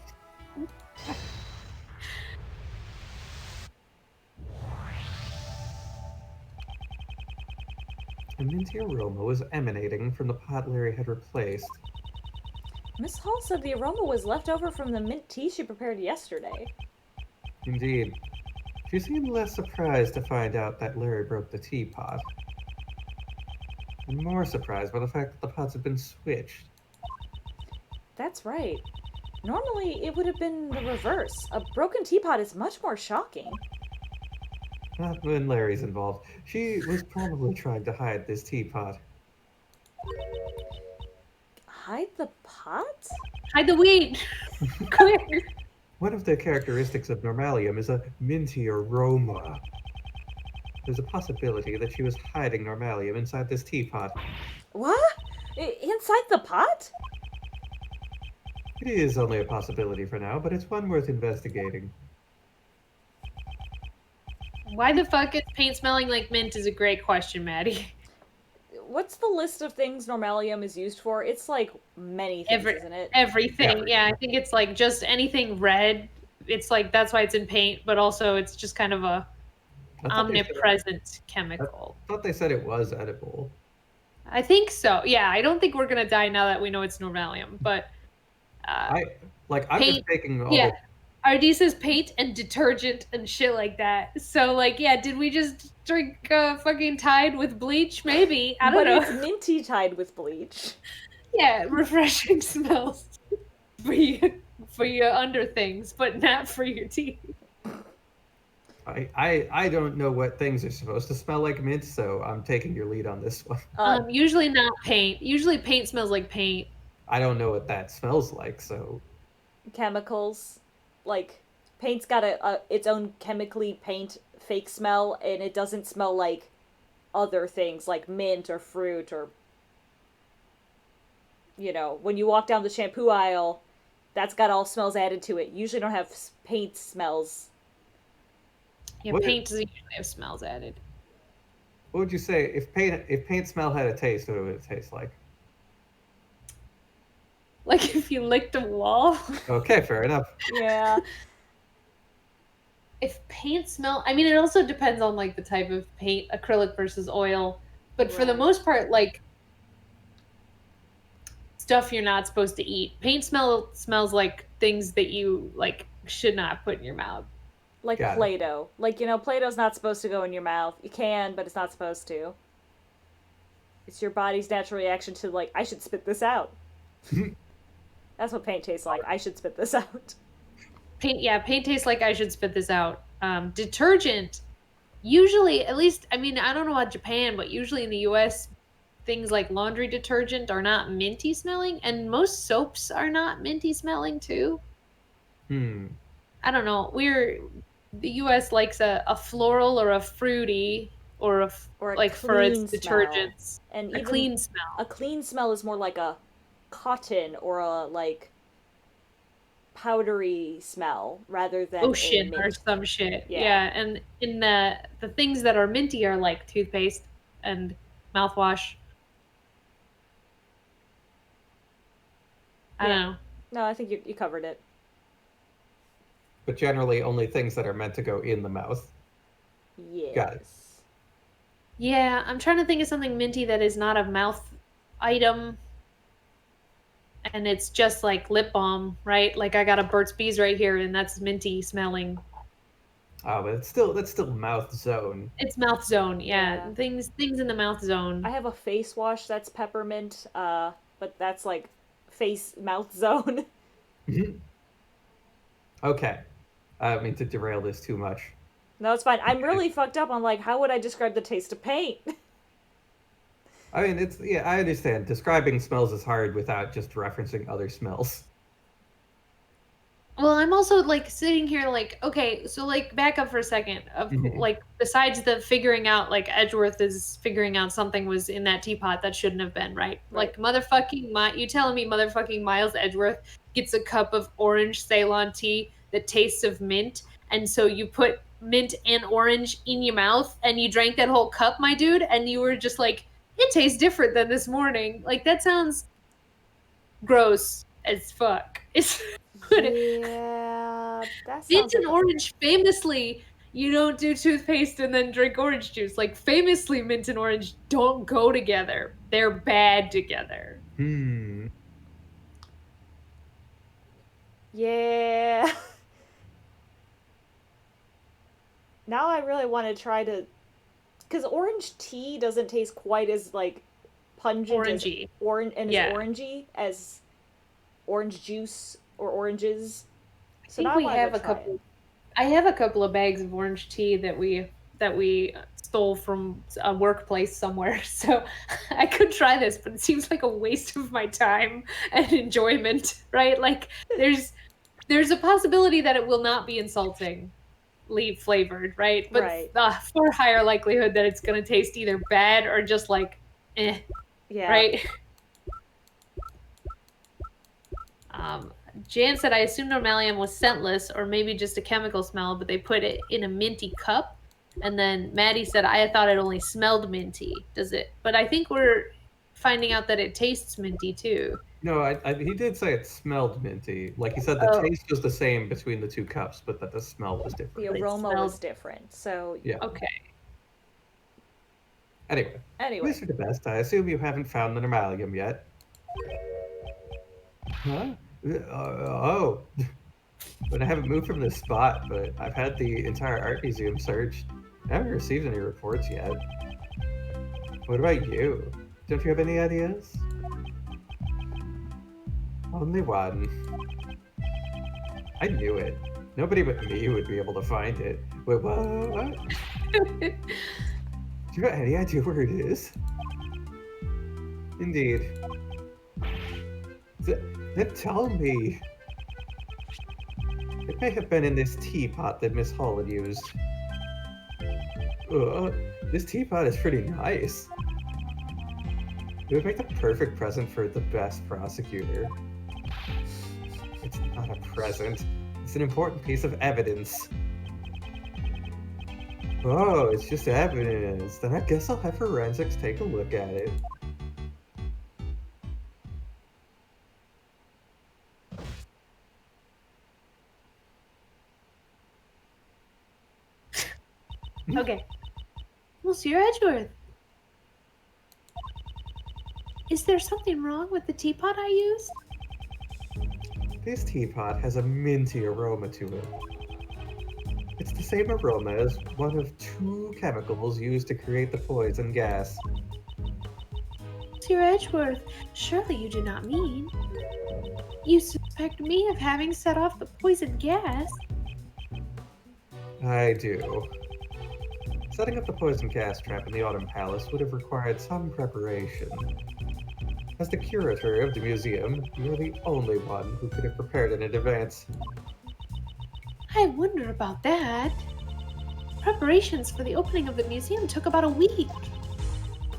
A minty aroma was emanating from the pot Larry had replaced. Miss Hall said the aroma was left over from the mint tea she prepared yesterday. Indeed. She seemed less surprised to find out that Larry broke the teapot. And more surprised by the fact that the pots had been switched. That's right. Normally, it would have been the reverse. A broken teapot is much more shocking. Not when Larry's involved. She was probably trying to hide this teapot. Hide the pot? Hide the weed. Quick. One of the characteristics of Normalium is a minty aroma. There's a possibility that she was hiding Normalium inside this teapot. What? Inside the pot? It is only a possibility for now, but it's one worth investigating. Why the fuck is paint smelling like mint is a great question, Maddie. What's the list of things Normalium is used for? It's like many things, isn't it? Everything. Yeah, I think it's like just anything red. It's like that's why it's in paint, but also it's just kind of a omnipresent chemical. I thought they said it was edible. I think so. Yeah, I don't think we're gonna die now that we know it's Normalium, but I'm just taking all yeah. RD says paint and detergent and shit like that. So, like, yeah, did we just drink fucking Tide with bleach? Maybe. I don't know. But it's minty Tide with bleach. Yeah, refreshing smells for your under things, but not for your teeth. I don't know what things are supposed to smell like mint, so I'm taking your lead on this one. Usually not paint. Usually paint smells like paint. I don't know what that smells like, so... Chemicals. Like, paint's got its own chemically paint fake smell, and it doesn't smell like other things, like mint or fruit or... You know, when you walk down the shampoo aisle, that's got all smells added to it. You usually don't have paint smells. Yeah, paint doesn't usually have smells added. What would you say if paint smell had a taste? What would it taste like? Like if you licked a wall. Okay, fair enough. Yeah. If paint smell, I mean, it also depends on like the type of paint, acrylic versus oil. But for the most part, like stuff you're not supposed to eat. Paint smells like things that you like should not put in your mouth. Like Play-Doh. Like, you know, Play-Doh's not supposed to go in your mouth. You can, but it's not supposed to. It's your body's natural reaction to, like, I should spit this out. That's what paint tastes like. I should spit this out. Paint tastes like I should spit this out. Detergent, usually, at least, I mean, I don't know about Japan, but usually in the US, things like laundry detergent are not minty smelling, and most soaps are not minty smelling too. I don't know. The US likes a floral or a fruity or like for its detergents. And a clean smell. A clean smell is more like a cotton or a like powdery smell rather than ocean or some shit. Yeah, and in the things that are minty are like toothpaste and mouthwash. I don't know. No, I think you covered it. But generally only things that are meant to go in the mouth. Yes. Got it. Yeah, I'm trying to think of something minty that is not a mouth item. And it's just like lip balm, right? Like I got a Burt's Bees right here, and that's minty smelling. Oh, but that's still mouth zone. It's mouth zone, yeah. Things in the mouth zone. I have a face wash that's peppermint, but that's like mouth zone. Okay. I don't mean to derail this too much. No, it's fine. I'm really fucked up on like how would I describe the taste of paint? I mean, I understand. Describing smells is hard without just referencing other smells. Well, I'm also like sitting here like, okay, so like back up for a second. Like besides the figuring out, like Edgeworth is figuring out something was in that teapot that shouldn't have been, right? Like motherfucking you telling me motherfucking Miles Edgeworth gets a cup of orange Ceylon tea that tastes of mint, and so you put mint and orange in your mouth and you drank that whole cup, my dude, and you were just like, it tastes different than this morning. Like that sounds gross as fuck. Yeah, that sounds mint and orange, famously, you don't do toothpaste and then drink orange juice. Like famously, mint and orange don't go together. They're bad together. Yeah. Now I really want to try to, because orange tea doesn't taste quite as like pungent Orangey. as orange and Yeah. as orangey as orange juice or oranges. I So think now we I want have to a try couple. it. I have a couple of bags of orange tea that we stole from a workplace somewhere. So I could try this, but it seems like a waste of my time and enjoyment, right? Like there's a possibility that it will not be insultingly flavored, right? But Right. for higher likelihood that it's going to taste either bad or just like eh, Yeah. right? Um, Jan said, I assume normalium was scentless or maybe just a chemical smell, but they put it in a minty cup. And then Maddie said, I thought it only smelled minty. Does it? But I think we're finding out that it tastes minty too. No, he did say it smelled minty. Like he said, the Oh, taste was the same between the two cups, but that the smell was The different. it aroma was smelled. different. So Yeah. Okay. Anyway, anyway, Mr. the Best, I assume you haven't found the normalium yet. Huh? Oh. But I haven't moved from this spot, but I've had the entire art museum searched. I haven't received any reports yet. What about you? Don't you have any ideas? Only one. I knew it. Nobody but me would be able to find it. Wait, what? Do you have any idea where it is? Indeed. Then tell me. It may have been in this teapot that Miss Hall had used. This teapot is pretty nice. It would make the perfect present for the best prosecutor. It's not a present. It's an important piece of evidence. Oh, it's just evidence. Then I guess I'll have forensics take a look at it. Okay. Monsieur Edgeworth. Is there something wrong with the teapot I used? This teapot has a minty aroma to it. It's the same aroma as one of 2 chemicals used to create the poison gas. Monsieur Edgeworth, surely you do not mean. You suspect me of having set off the poison gas? I do. Setting up the poison gas trap in the Autumn Palace would have required some preparation. As the curator of the museum, you're the only one who could have prepared it in advance. I wonder about that. Preparations for the opening of the museum took about a week.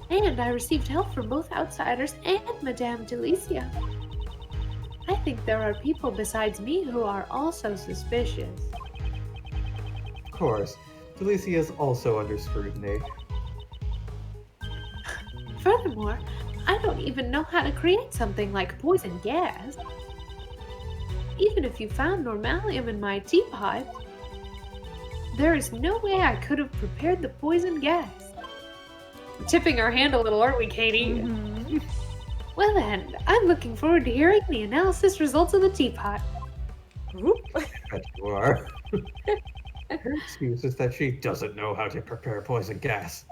And I received help from both outsiders and Madame Delicia. I think there are people besides me who are also suspicious. Of course, Delicia is also under scrutiny. Furthermore, I don't even know how to create something like poison gas. Even if you found normalium in my teapot, there is no way I could have prepared the poison gas. We're tipping our hand a little, aren't we, Katie? mm-hmm. Well then, I'm looking forward to hearing the analysis results of the teapot. Bet you are. Her excuse is that she doesn't know how to prepare poison gas.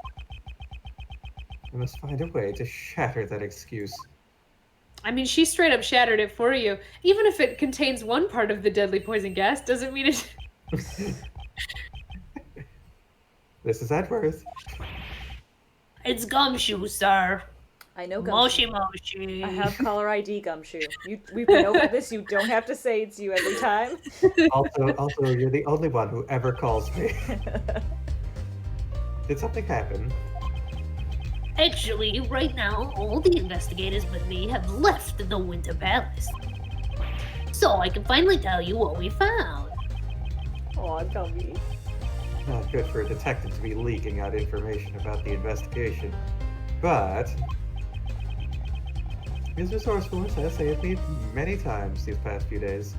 I must find a way to shatter that excuse. I mean, she straight up shattered it for you. Even if it contains one part of the deadly poison gas, doesn't mean it... This is Edworth. It's Gumshoe, sir. I know Gumshoe. Moshi. I have caller ID, Gumshoe. We've been over this. You don't have to say it's you every time. Also, you're the only one who ever calls me. Did something happen? Actually, right now, all the investigators but me have left the Winter Palace. So I can finally tell you what we found. Aw, Gumby. Not good for a detective to be leaking out information about the investigation. But his resourcefulness has saved me many times these past few days.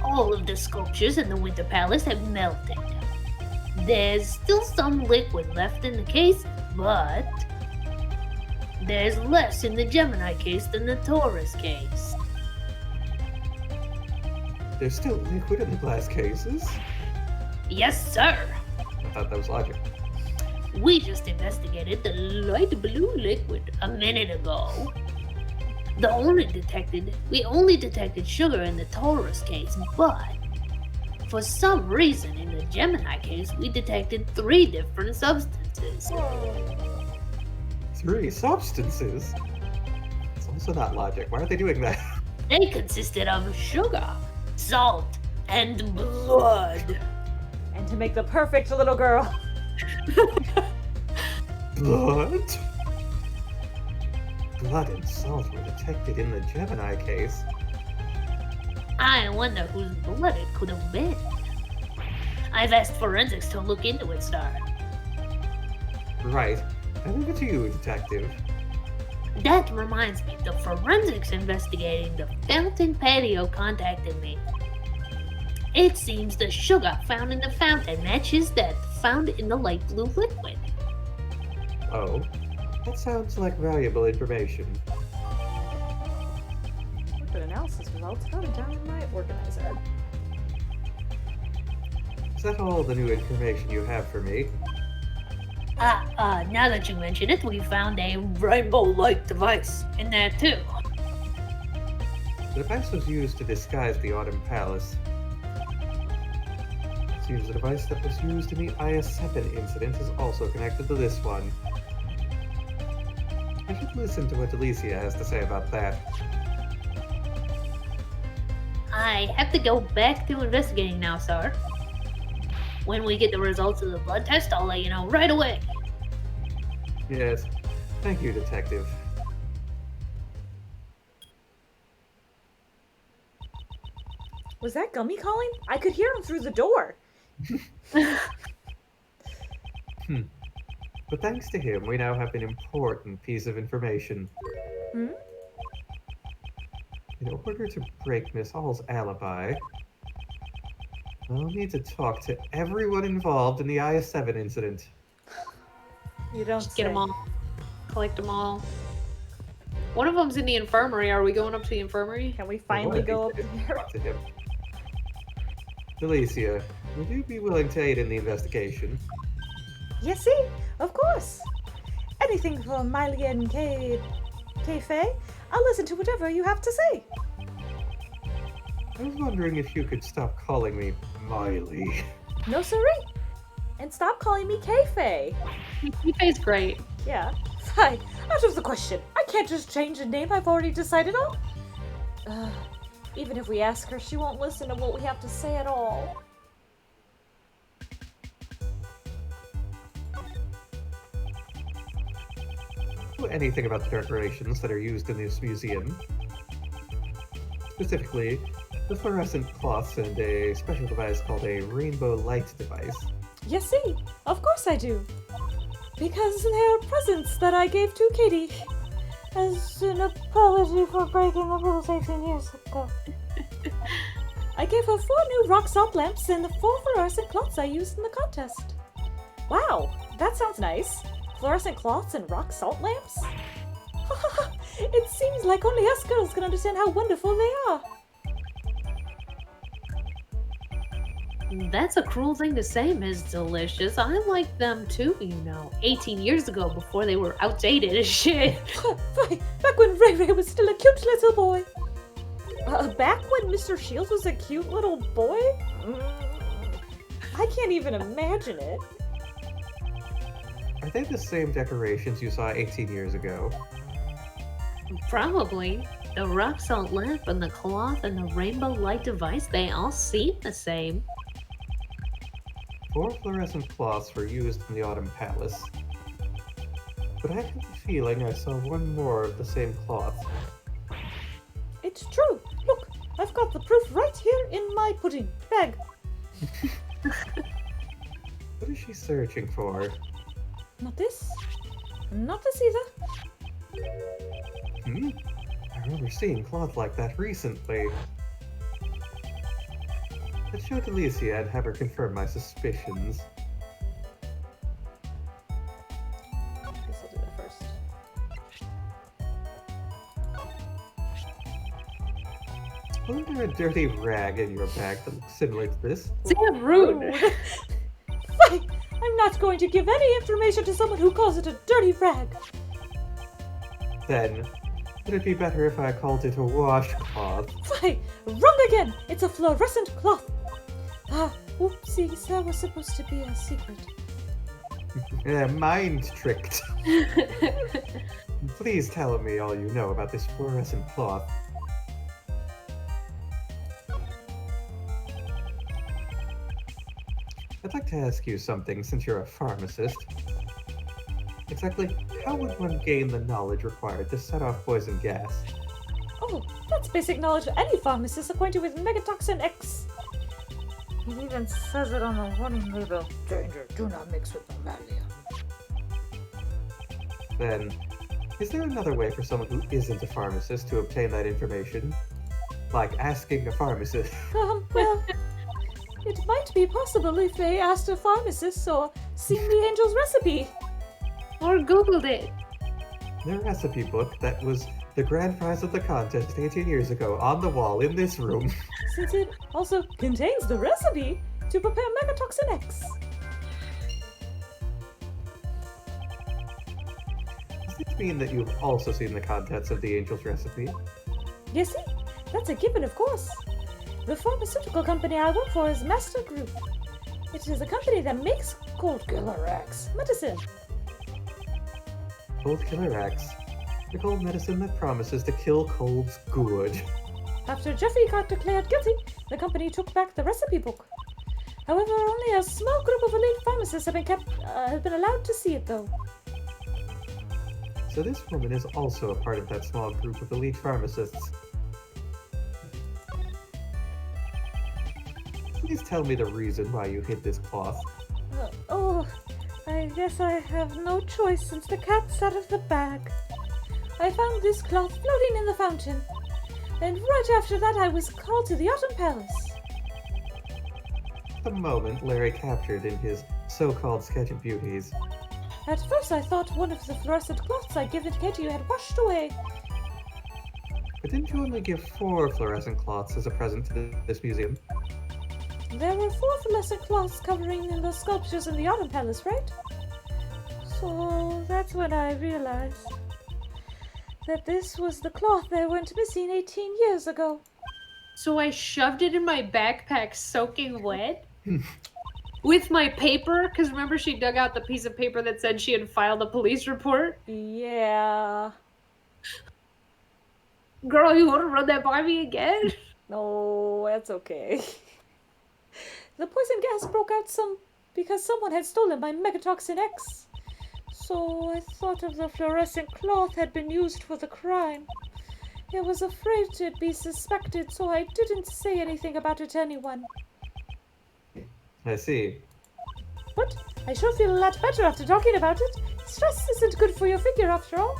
All of the sculptures in the Winter Palace have melted. There's still some liquid left in the case, but there's less in the Gemini case than the Taurus case. There's still liquid in the glass cases? Yes, sir. I thought that was logic. We just investigated the light blue liquid a minute ago. We only detected sugar in the Taurus case, but for some reason in the Gemini case, we detected 3 different substances. 3 substances? It's also not logic. Why are they doing that? They consisted of sugar, salt, and blood. And to make the perfect little girl. Blood? Blood and salt were detected in the Gemini case. I wonder whose blood it could have been. I've asked forensics to look into it, sir. Right. I leave it to you, Detective. That reminds me, the forensics investigating the fountain patio contacted me. It seems the sugar found in the fountain matches that found in the light blue liquid. Oh, that sounds like valuable information. Liquid analysis results noted down in my organizer. Is that all the new information you have for me? Now that you mention it, we found a rainbow light device in there too. The device was used to disguise the Autumn Palace. Seems the device that was used in the IS-7 incident is also connected to this one. I should listen to what Alicia has to say about that. I have to go back to investigating now, sir. When we get the results of the blood test, I'll let you know right away. Yes, thank you, Detective. Was that Gummy calling? I could hear him through the door. But thanks to him, we now have an important piece of information. Hmm? In order to break Miss Hall's alibi, I'll need to talk to everyone involved in the IS-7 incident. You don't Just say. get them all. Collect them all. One of them's in the infirmary. Are we going up to the infirmary? Can we finally go up there? Talk to him. Delicia, would you be willing to aid in the investigation? Yes, see? Of course. Anything for Miley and K-Faye? I'll listen to whatever you have to say. I was wondering if you could stop calling me Miley. No, siree. And stop calling me K-Faye. He pays great. Yeah. Fine. Out of the question. I can't just change a name I've already decided on. Even if we ask her, she won't listen to what we have to say at all. Know anything about the decorations that are used in this museum? Specifically, the fluorescent cloths and a special device called a rainbow light device. Yes, see? Of course I do. Because they're presents that I gave to Katie. As an apology for breaking the rules 18 years ago. I gave her 4 new rock salt lamps and the 4 fluorescent cloths I used in the contest. Wow, that sounds nice. Fluorescent cloths and rock salt lamps? It seems like only us girls can understand how wonderful they are. That's a cruel thing to say, Ms. Delicious. I like them too, 18 years ago before they were outdated as shit. Back when Ray Ray was still a cute little boy. Back when Mr. Shields was a cute little boy? I can't even imagine it. Are they the same decorations you saw 18 years ago? Probably. The rock salt lamp and the cloth and the rainbow light device, they all seem the same. 4 fluorescent cloths were used in the Autumn Palace. But I have a feeling I saw one more of the same cloth. It's true. Look, I've got the proof right here in my pudding bag. What is she searching for? Not this. Not this either. I remember seeing cloth like that recently. Let's show it to Alicia and have her confirm my suspicions. I guess I'll do that first. Wasn't there a dirty rag in your bag that looks similar to this? Damn rude. Fine. I'm not going to give any information to someone who calls it a dirty rag. Then, would it be better if I called it a washcloth? Fine. Wrong again. It's a fluorescent cloth. Ah, oopsies. That was supposed to be a secret. Mind tricked. Please tell me all you know about this fluorescent cloth. I'd like to ask you something since you're a pharmacist. Exactly how would one gain the knowledge required to set off poison gas? Oh, that's basic knowledge for any pharmacist acquainted with Megatoxin X. It even says it on the warning label. Danger, do not mix with malaria. Then, is there another way for someone who isn't a pharmacist to obtain that information? Like asking a pharmacist. Well, it might be possible if they asked a pharmacist or seen the angel's recipe. Or Googled it. The recipe book that was the grand prize of the contest 18 years ago on the wall in this room. Since it also contains the recipe to prepare Megatoxin X. Does this mean that you've also seen the contents of the angel's recipe? You see, that's a given, of course. The pharmaceutical company I work for is Master Group. It is a company that makes cold killer X medicine. Cold Killer X. The cold medicine that promises to kill colds good. After Jeffy got declared guilty, the company took back the recipe book. However, only a small group of elite pharmacists have been allowed to see it, though. So this woman is also a part of that small group of elite pharmacists. Please tell me the reason why you hid this cloth. I guess I have no choice since the cat's out of the bag. I found this cloth floating in the fountain, and right after that I was called to the Autumn Palace. The moment Larry captured in his so-called sketch of beauties. At first I thought one of the fluorescent cloths I'd given to Katie had washed away. But didn't you only give 4 fluorescent cloths as a present to this museum? There were 4 fluorescent cloths covering the sculptures in the Autumn Palace, right? So that's when I realized that this was the cloth that went missing 18 years ago. So I shoved it in my backpack soaking wet? With my paper? Because remember she dug out the piece of paper that said she had filed a police report? Yeah. Girl, you want to run that by me again? No, that's okay. The poison gas broke out because someone had stolen my Megatoxin X. So I thought of the fluorescent cloth had been used for the crime. I was afraid to be suspected, so I didn't say anything about it to anyone. I see. But I sure feel a lot better after talking about it. Stress isn't good for your figure, after all.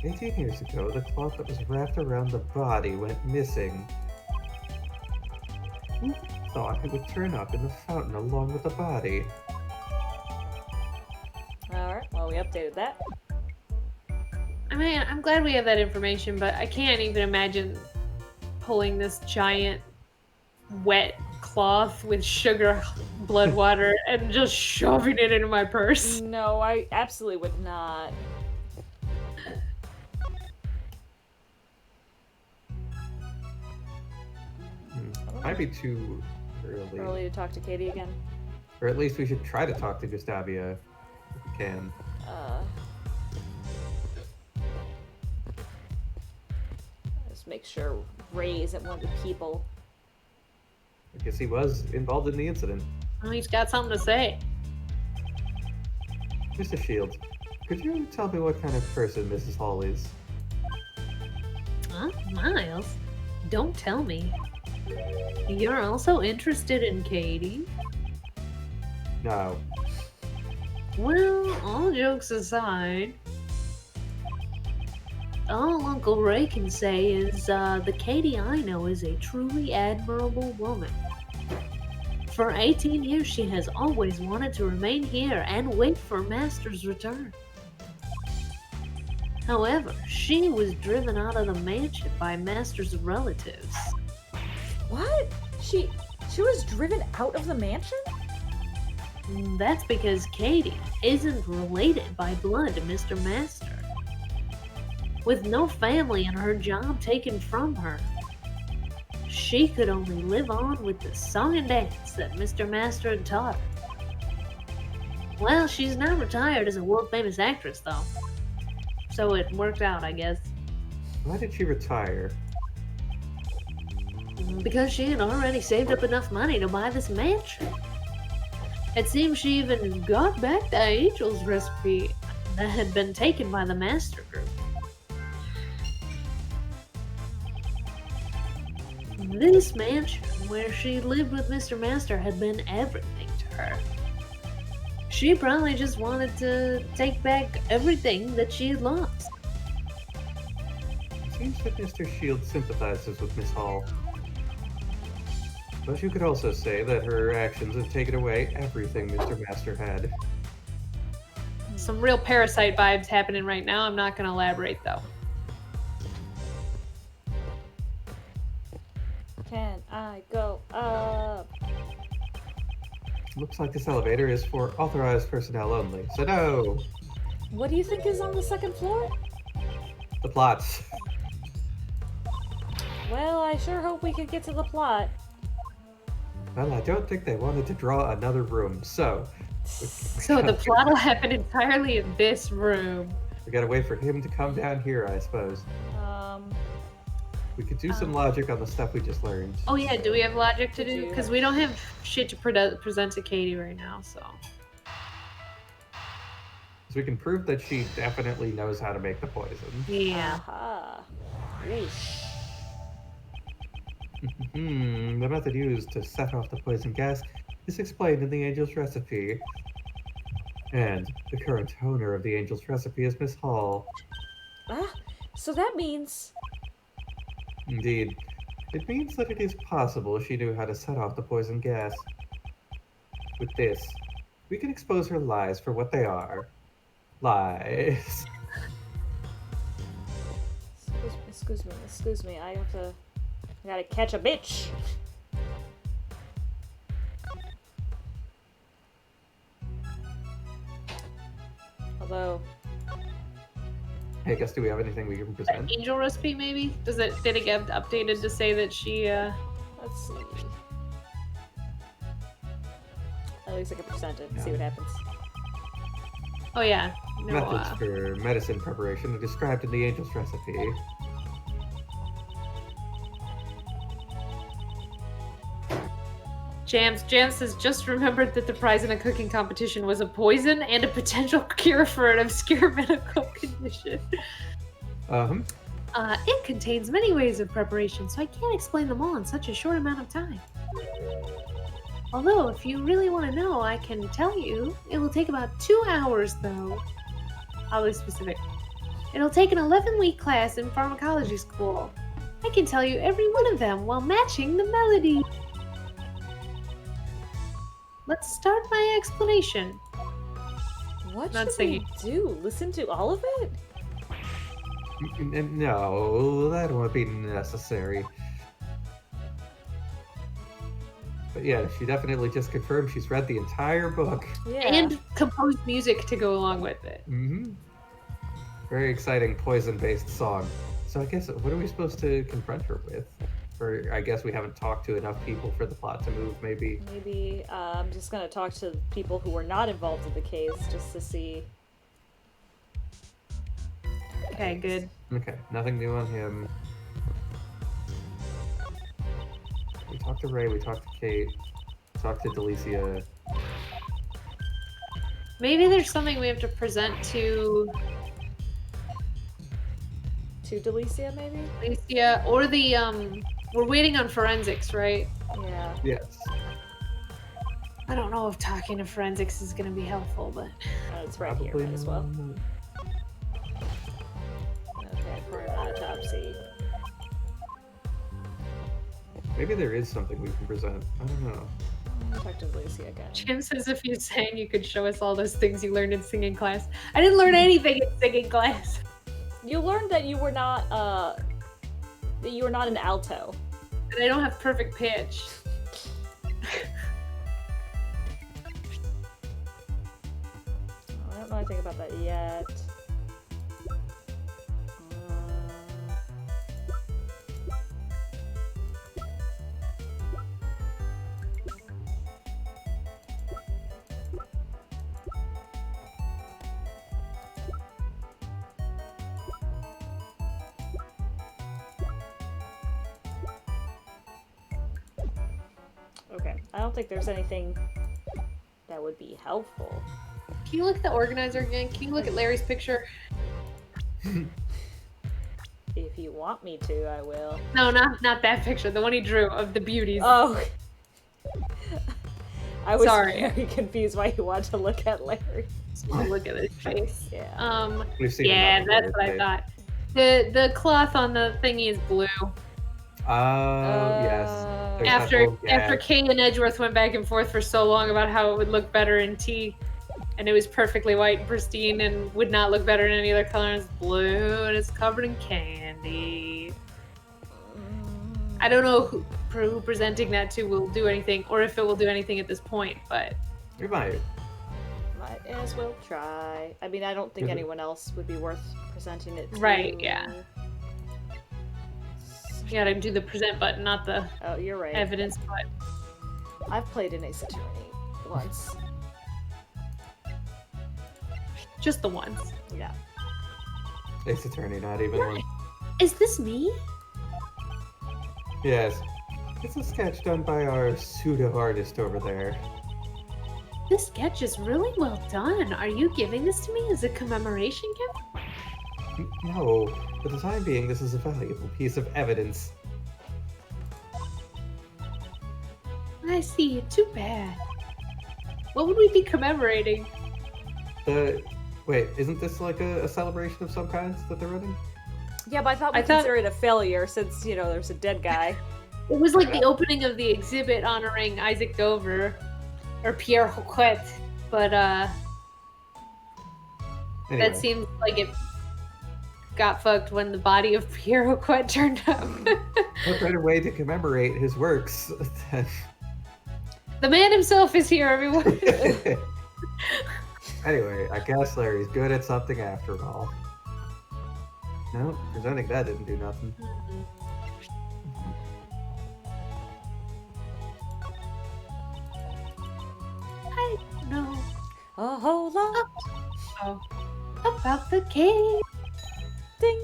18 years ago, the cloth that was wrapped around the body went missing. Who thought it would turn up in the fountain along with the body? Alright, well, we updated that. I mean, I'm glad we have that information, but I can't even imagine pulling this giant wet cloth with sugar, blood water, and just shoving it into my purse. No, I absolutely would not. Might be too early. Early to talk to Katie again. Or at least we should try to talk to Gustavia if we can. Just make sure Ray isn't one of the people. I guess he was involved in the incident. Well, he's got something to say. Mr. Shields, could you tell me what kind of person Mrs. Hall is? Huh? Miles? Don't tell me. You're also interested in Katie? No. Well, all jokes aside, all Uncle Ray can say is the Katie I know is a truly admirable woman. For 18 years, she has always wanted to remain here and wait for Master's return. However, she was driven out of the mansion by Master's relatives. What? She was driven out of the mansion? That's because Katie isn't related by blood to Mr. Master. With no family and her job taken from her, she could only live on with the song and dance that Mr. Master had taught her. Well, she's now retired as a world-famous actress, though. So it worked out, I guess. Why did she retire? Because she had already saved up enough money to buy this mansion. It seems she even got back the Angel's recipe that had been taken by the Master Group. This mansion, where she lived with Mr. Master, had been everything to her. She probably just wanted to take back everything that she had lost. It seems that Mr. Shield sympathizes with Miss Hall. But you could also say that her actions have taken away everything Mr. Master had. Some real parasite vibes happening right now. I'm not going to elaborate, though. Can I go up? Looks like this elevator is for authorized personnel only, so no! What do you think is on the second floor? The plots. Well, I sure hope we can get to the plot. Well, I don't think they wanted to draw another room, so... So the plot will happen entirely in this room. We gotta wait for him to come down here, I suppose. We could do some logic on the stuff we just learned. Oh yeah, do we have logic to do? do. Because we don't have shit to present to Katie right now, so. So we can prove that she definitely knows how to make the poison. Yeah. Aha. Yeesh. The method used to set off the poison gas is explained in the Angel's recipe. And the current owner of the Angel's recipe is Miss Hall. Ah, so that means... Indeed. It means that it is possible she knew how to set off the poison gas. With this, we can expose her lies for what they are. Lies. Excuse me, I gotta catch a bitch. Although... Hey, Gus, do we have anything we can present? Angel recipe, maybe? Did it get updated to say that she, Let's see. At least I can present it and see what happens. Oh yeah. No, Methods for medicine preparation are described in the Angel's recipe. Jams has just remembered that the prize in a cooking competition was a poison and a potential cure for an obscure medical condition. It contains many ways of preparation, so I can't explain them all in such a short amount of time. Although, if you really want to know, I can tell you. It will take about 2 hours, though. I'll be specific. It'll take an 11-week class in pharmacology school. I can tell you every one of them while matching the melody. Let's start my explanation. What Not should singing. we do? Listen to all of it? No, that won't be necessary. But yeah, she definitely just confirmed she's read the entire book. Yeah. And composed music to go along with it. Very exciting poison-based song. So I guess, what are we supposed to confront her with? Or I guess we haven't talked to enough people for the plot to move, maybe. Maybe I'm just gonna talk to people who were not involved in the case just to see. Okay, good. Okay, nothing new on him. We talked to Ray, we talked to Kate, talked to Delicia. Maybe there's something we have to present to Delicia, maybe? Alicia, or the, we're waiting on forensics, right? Yeah. Yes. I don't know if talking to forensics is going to be helpful, but... It's right here, might as well. Okay, for an autopsy. Maybe there is something we can present. I don't know. Talk to Delicia again. Jim says if you sang, you could show us all those things you learned in singing class. I didn't learn anything in singing class. You learned that you were not an alto. And I don't have perfect pitch. I don't know anything about that yet. Okay, I don't think there's anything that would be helpful. Can you look at the organizer again? Can you look at Larry's picture? If you want me to, I will. No, not that picture. The one he drew of the beauties. Oh. I was Sorry. very confused why you wanted to look at Larry. Oh, look at his face. Yeah. We've seen Yeah, enough of that's it, what I right? thought. The cloth on the thingy is blue. Yes. There's that After whole gag. after Kay and Edgeworth went back and forth for so long about how it would look better in tea, and it was perfectly white and pristine and would not look better in any other color, and it's blue and it's covered in candy. I don't know who presenting that to will do anything, or if it will do anything at this point, but We might. Might as well try. I mean, I don't think Mhm. anyone else would be worth presenting it to. Right, yeah. you gotta do the present button, not the Oh, you're right. evidence button. I've played an Ace Attorney once. Just the ones. Yeah. Ace Attorney, not even one. Is this me? Yes. It's a sketch done by our pseudo-artist over there. This sketch is really well done. Are you giving this to me as a commemoration gift? No, for the time being, this is a valuable piece of evidence. I see. Too bad. What would we be commemorating? Wait, isn't this like a celebration of some kind that they're running? Yeah, but I thought we considered it a failure since, you know, there's a dead guy. It was like the opening of the exhibit honoring Isaac Dover, or Pierre Hoquet, but Anyway, that seems like it got fucked when the body of Pierre Hoquet turned up. what better way to commemorate his works than... The man himself is here, everyone. Anyway, I guess Larry's good at something after all. No, presenting that didn't do nothing. I don't know A whole lot. Oh. about the cake. Ding.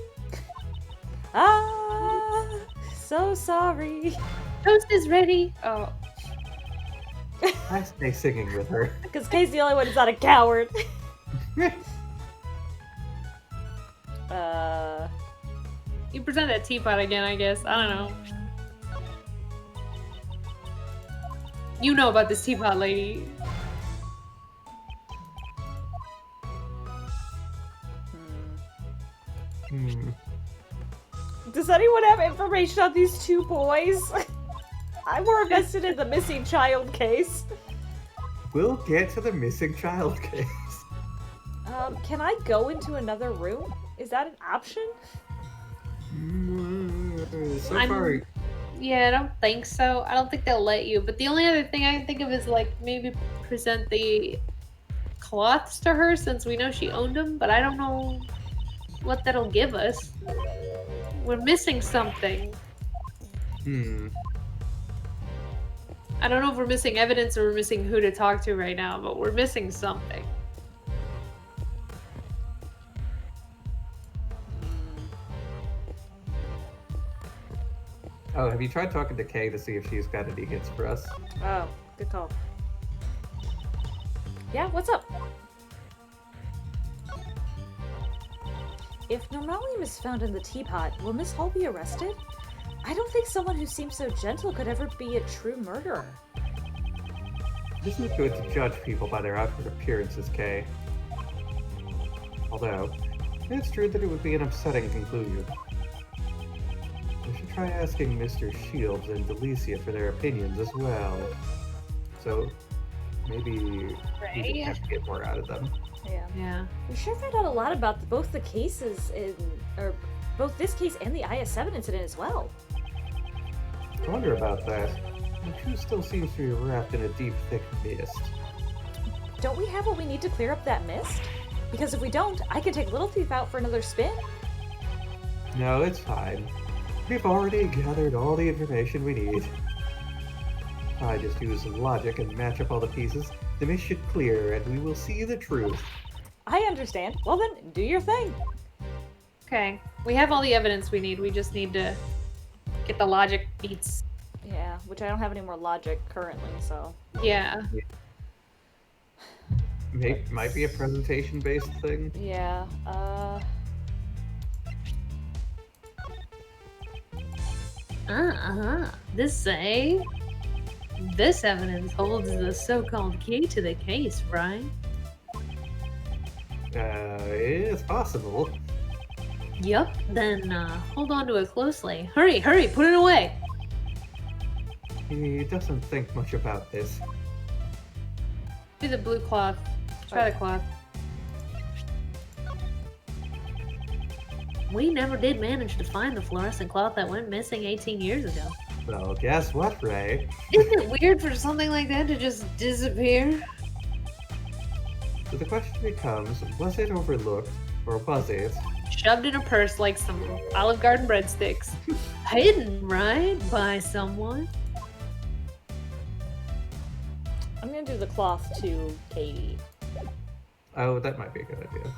Ah, so sorry. Toast is ready. Oh. I stay singing with her. Because Kay's the only one who's not a coward. You present that teapot again, I guess. I don't know. You know about this teapot, lady. Hmm. Does anyone have information on these two boys? I'm more invested in the missing child case. We'll get to the missing child case. Can I go into another room? Is that an option? So I'm- far, Yeah, I don't think so. I don't think they'll let you. But the only other thing I can think of is like maybe present the cloths to her since we know she owned them. But I don't know what that'll give us. We're missing something. I don't know if we're missing evidence or we're missing who to talk to right now, but we're missing something. Oh, have you tried talking to Kay to see if she's got any hints for us? Oh, good call. Yeah, what's up? If Normalium is found in the teapot, will Miss Hall be arrested? I don't think someone who seems so gentle could ever be a true murderer. It isn't good to judge people by their outward appearances, Kay. Although, it's true that it would be an upsetting conclusion. We should try asking Mr. Shields and Delicia for their opinions as well. So, Maybe we just Right? have to get more out of them. Yeah. We sure found out a lot about both the cases or both this case and the IS-7 incident as well. I wonder about that. The truth still seems to be wrapped in a deep, thick mist. Don't we have what we need to clear up that mist? Because if we don't, I could take Little Thief out for another spin. No, it's fine. We've already gathered all the information we need. If I just use logic and match up all the pieces, the mist should clear and we will see the truth. I understand. Well then, do your thing. Okay. We have all the evidence we need. We just need to get the logic beats. Yeah, which I don't have any more logic currently, so. Yeah. Might be a presentation-based thing. Yeah, This evidence holds the so-called key to the case, right? It's possible. Yup, then hold on to it closely. Hurry, put it away! He doesn't think much about this. Do the blue cloth. Try the cloth. We never did manage to find the fluorescent cloth that went missing 18 years ago. Well, guess what, Ray? Isn't it weird for something like that to just disappear? So the question becomes, was it overlooked, or was it? Shoved in a purse like some Olive Garden breadsticks. Hidden, right? By someone? I'm gonna do the cloth to Katie. Oh, that might be a good idea.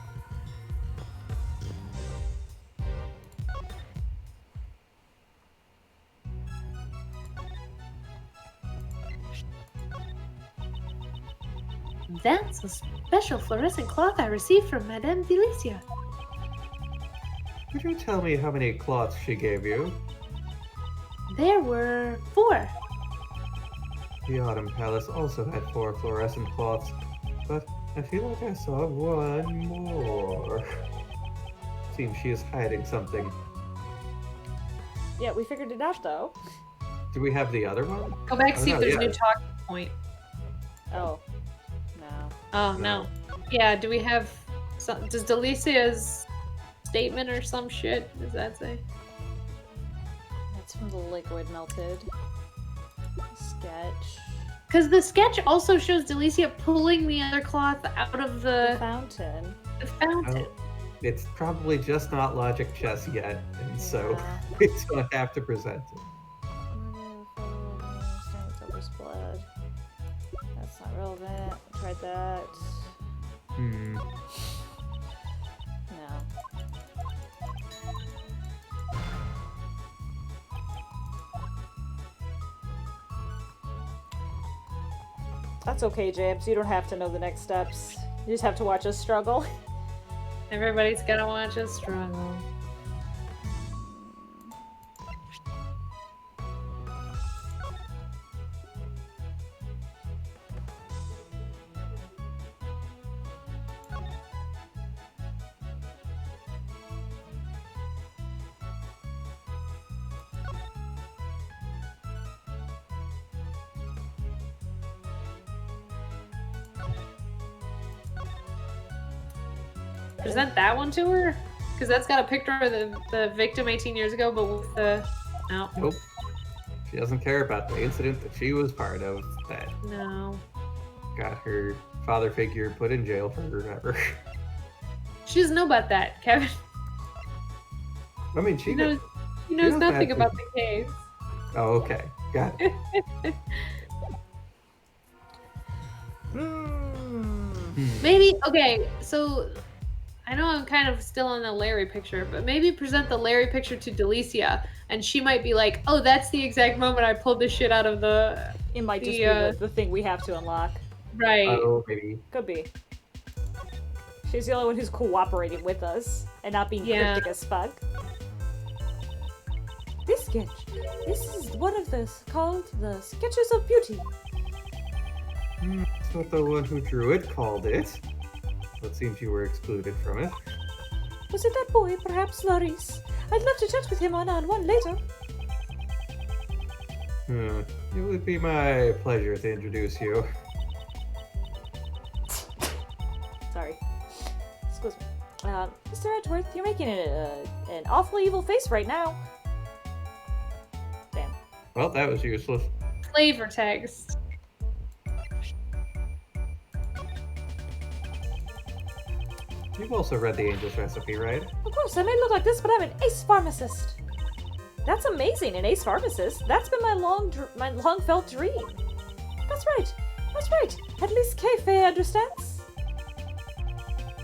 That's a special fluorescent cloth I received from Madame Delicia. Could you tell me how many cloths she gave you? There were 4. The Autumn Palace also had 4 fluorescent cloths, but I feel like I saw one more. Seems she is hiding something. Yeah, we figured it out though. Do we have the other one? Go back, see Oh, if no, there's yeah. a new talking point. Oh. No. Oh, no. Yeah, do we have... does Delicia's statement or some shit, does that say? That's from the liquid melted. Sketch. Because the sketch also shows Delicia pulling the other cloth out of The the fountain. fountain. Oh, it's probably just not logic chess yet, and so Yeah. we don't have to present it. Blood. That's not relevant. Tried that. Hmm. No. That's okay, James. You don't have to know the next steps. You just have to watch us struggle. Everybody's gonna watch us struggle. Present that one to her? Because that's got a picture of the victim 18 years ago, but with the... No. Nope. She doesn't care about the incident that she was part of that No. got her father figure put in jail forever. She doesn't know about that, Kevin. I mean, she She knows knows nothing that about the case. Oh, okay. Got it. Maybe, okay, so I know I'm kind of still on the Larry picture, but maybe present the Larry picture to Delicia, and she might be like, oh, that's the exact moment I pulled this shit out of the... It might just The, be the thing we have to unlock. Right. Oh, maybe. Could be. She's the only one who's cooperating with us and not being Yeah. cryptic as fuck. This sketch. This is one of those called the Sketches of Beauty. That's what the one who drew it called it. It seems you were excluded from it. Was it that boy, perhaps Laurice? I'd love to chat with him one-on-one later. It would be my pleasure to introduce you. Sorry. Excuse me. Mr. Edgeworth, you're making an awfully evil face right now. Damn. Well, that was useless. Flavor text. You've also read the Angel's Recipe, right? Of course, I may look like this, but I'm an ace pharmacist. That's amazing, an ace pharmacist. That's been my long felt dream. That's right. At least Kay understands.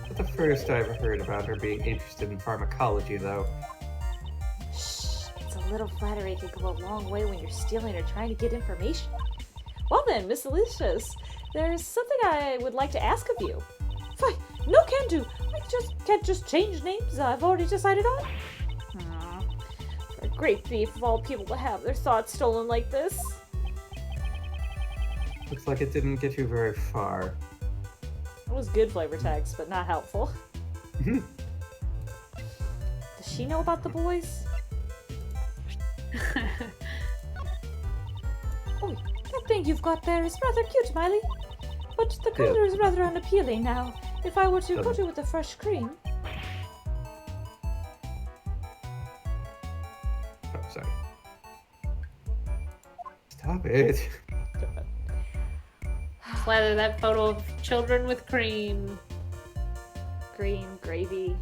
It's the first I've heard about her being interested in pharmacology, though. Shh, it's a little flattery can go a long way when you're stealing or trying to get information. Well then, Miss Alicia's, there's something I would like to ask of you. Why, no can do. I can't just change names I've already decided on. For a great thief of all people to have their thoughts stolen like this. Looks like it didn't get you very far. It was good flavor text, but not helpful. Does she know about the boys? Oh, that thing you've got there is rather cute, Miley. But the color is rather unappealing now. If I were to coat it with a fresh cream. Oh, sorry. Stop it. Slather that photo of children with cream. Cream, gravy.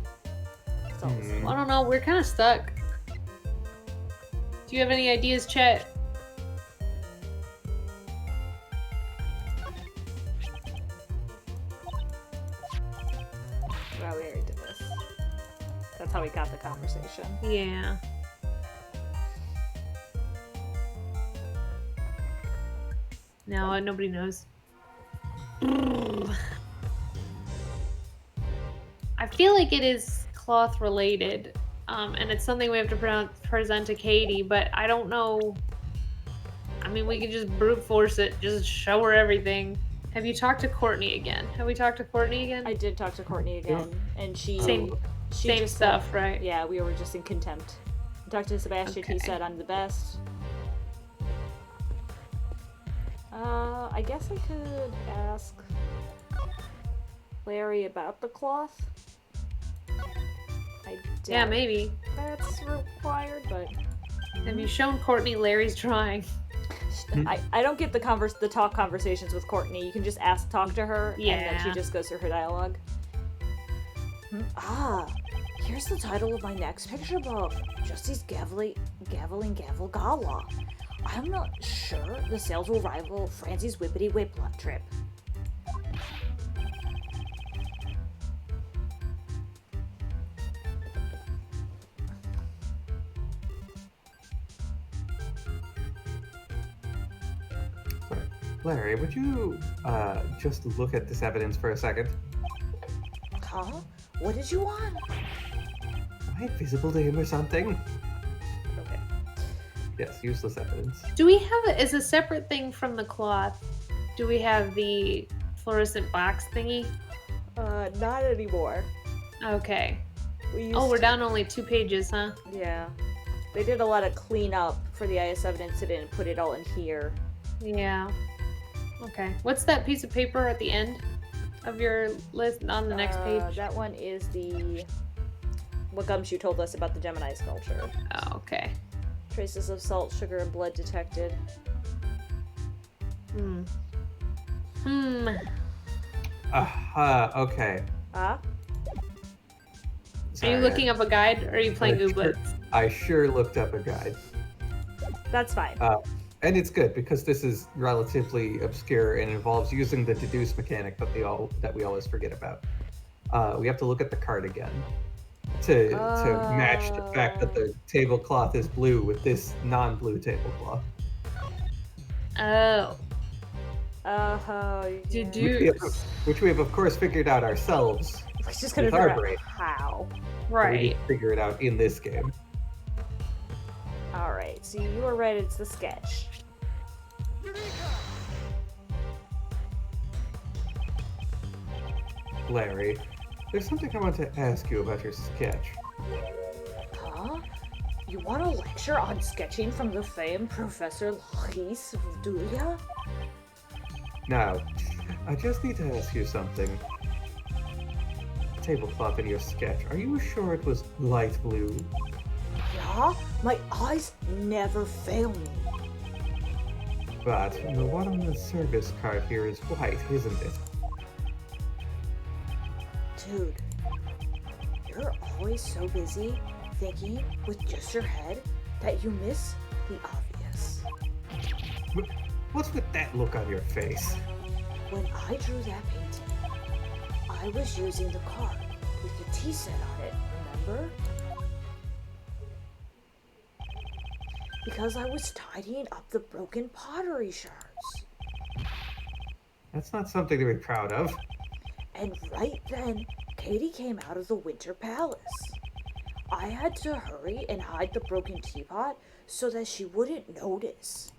It's all the same. I don't know, we're kind of stuck. Do you have any ideas, Chet? Well, we already did this. That's how we got the conversation. Yeah. No, nobody knows. I feel like it is cloth related, and it's something we have to present to Katie, but I don't know. I mean, we could just brute force it, just show her everything. Have you talked to Courtney again? Have we talked to Courtney again? I did talk to Courtney again, and she Same just stuff, said, right? Yeah, we were just in contempt. I talked to Sebastian, he said I'm the best. I guess I could ask Larry about the cloth. Yeah, maybe. That's required, but... Have you shown Courtney Larry's drawing? I don't get the talk conversations with Courtney. You can just talk to her, and then she just goes through her dialogue. Here's the title of my next picture book. Justice Gavel Gala. I'm not sure the sales will rival Francie's Whippity Whip trip. Larry, would you just look at this evidence for a second? Huh? What did you want? Am I invisible to him or something? Okay. Yes, useless evidence. Do we have it as a separate thing from the cloth? Do we have the fluorescent box thingy? Not anymore. Okay. We're down only 2 pages, huh? Yeah. They did a lot of cleanup for the IS evidence. They didn't put it all in here. Yeah. Okay. What's that piece of paper at the end of your list on the next page? That one is what Gumshoe told us about the Gemini sculpture. Oh, okay. Traces of salt, sugar, and blood detected. Okay. Ah? Are you looking up a guide, or are you playing Ooblets? I sure looked up a guide. That's fine. And it's good, because this is relatively obscure and involves using the deduce mechanic that we always forget about. We have to look at the card again to match the fact that the tablecloth is blue with this non-blue tablecloth. Oh. Deduce. Which we have, of course, figured out ourselves. We're just gonna with our figure brain. out how. We Right. need to figure it out in this game. Alright, so you are right, it's the sketch. Larry, there's something I want to ask you about your sketch. Huh? You want a lecture on sketching from the famed Professor Luis Dulia? Now, I just need to ask you something. tablecloth in your sketch, are you sure it was light blue? Yeah, my eyes never fail me. But the one on the service card here is white, isn't it? Dude, you're always so busy thinking with just your head that you miss the obvious. What's with that look on your face? When I drew that painting, I was using the card with the tea set on it, remember? Because I was tidying up the broken pottery shards. That's not something to be proud of. And right then, Katie came out of the Winter Palace. I had to hurry and hide the broken teapot so that she wouldn't notice.